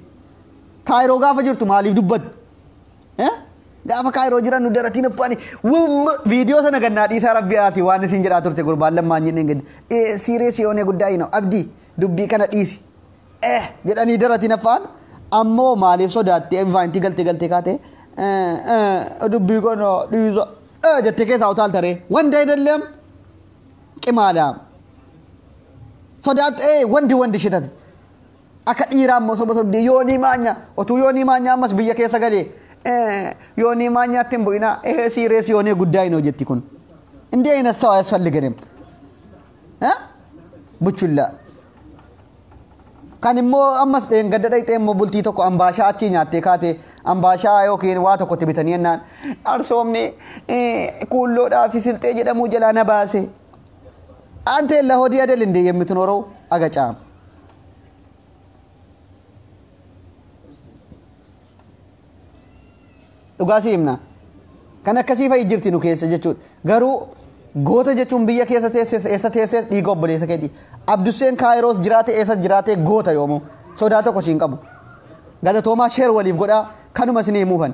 كايرو غافا جرتو مالي دبت غافا كايرو جران ندرتين فاني والله فيديو سنة قنات إيسا ربي آتي واني سنجر آتور تقول لما نجنين قد سيريسيوني قداينو أبدي دبي كان إيسي جراني درتين فان ammo maalif sodaatti infanti galte kaate dubbi kono dhiiso jette keessa utal tare wanda idellem qimaadam sodaat wandi shitat akka dhiira ammo sobosobdi yooni maanya otu yooni maanya ammas biyya keessa gale yooni maanya timbuina serious yooni guddaa ino jetti kun indi ayna sawa yasfalligenem buchulla kan immoo ammas gadda dhayte immoo bultii tokko ambaashaa achi nyaatte kaate ambaashaa yookiin waa tokko tibitanii ennaan arsoomni kuulloodhaa fi silxee jedhamuu jalaa na baase ante la hodii adelinde የምትኖረው አገጫም dhugaasi himna kan akkasii fa'i jirti nu keessa jechuudha garuu goota jechuun biyya keessa teessee dhiiga obboleessa keeti abduseen kaayiroos jiraate goota yoomu sodaa tokko siin qabu galatoomaa sheer waliif godhaa kanuma isin himuufan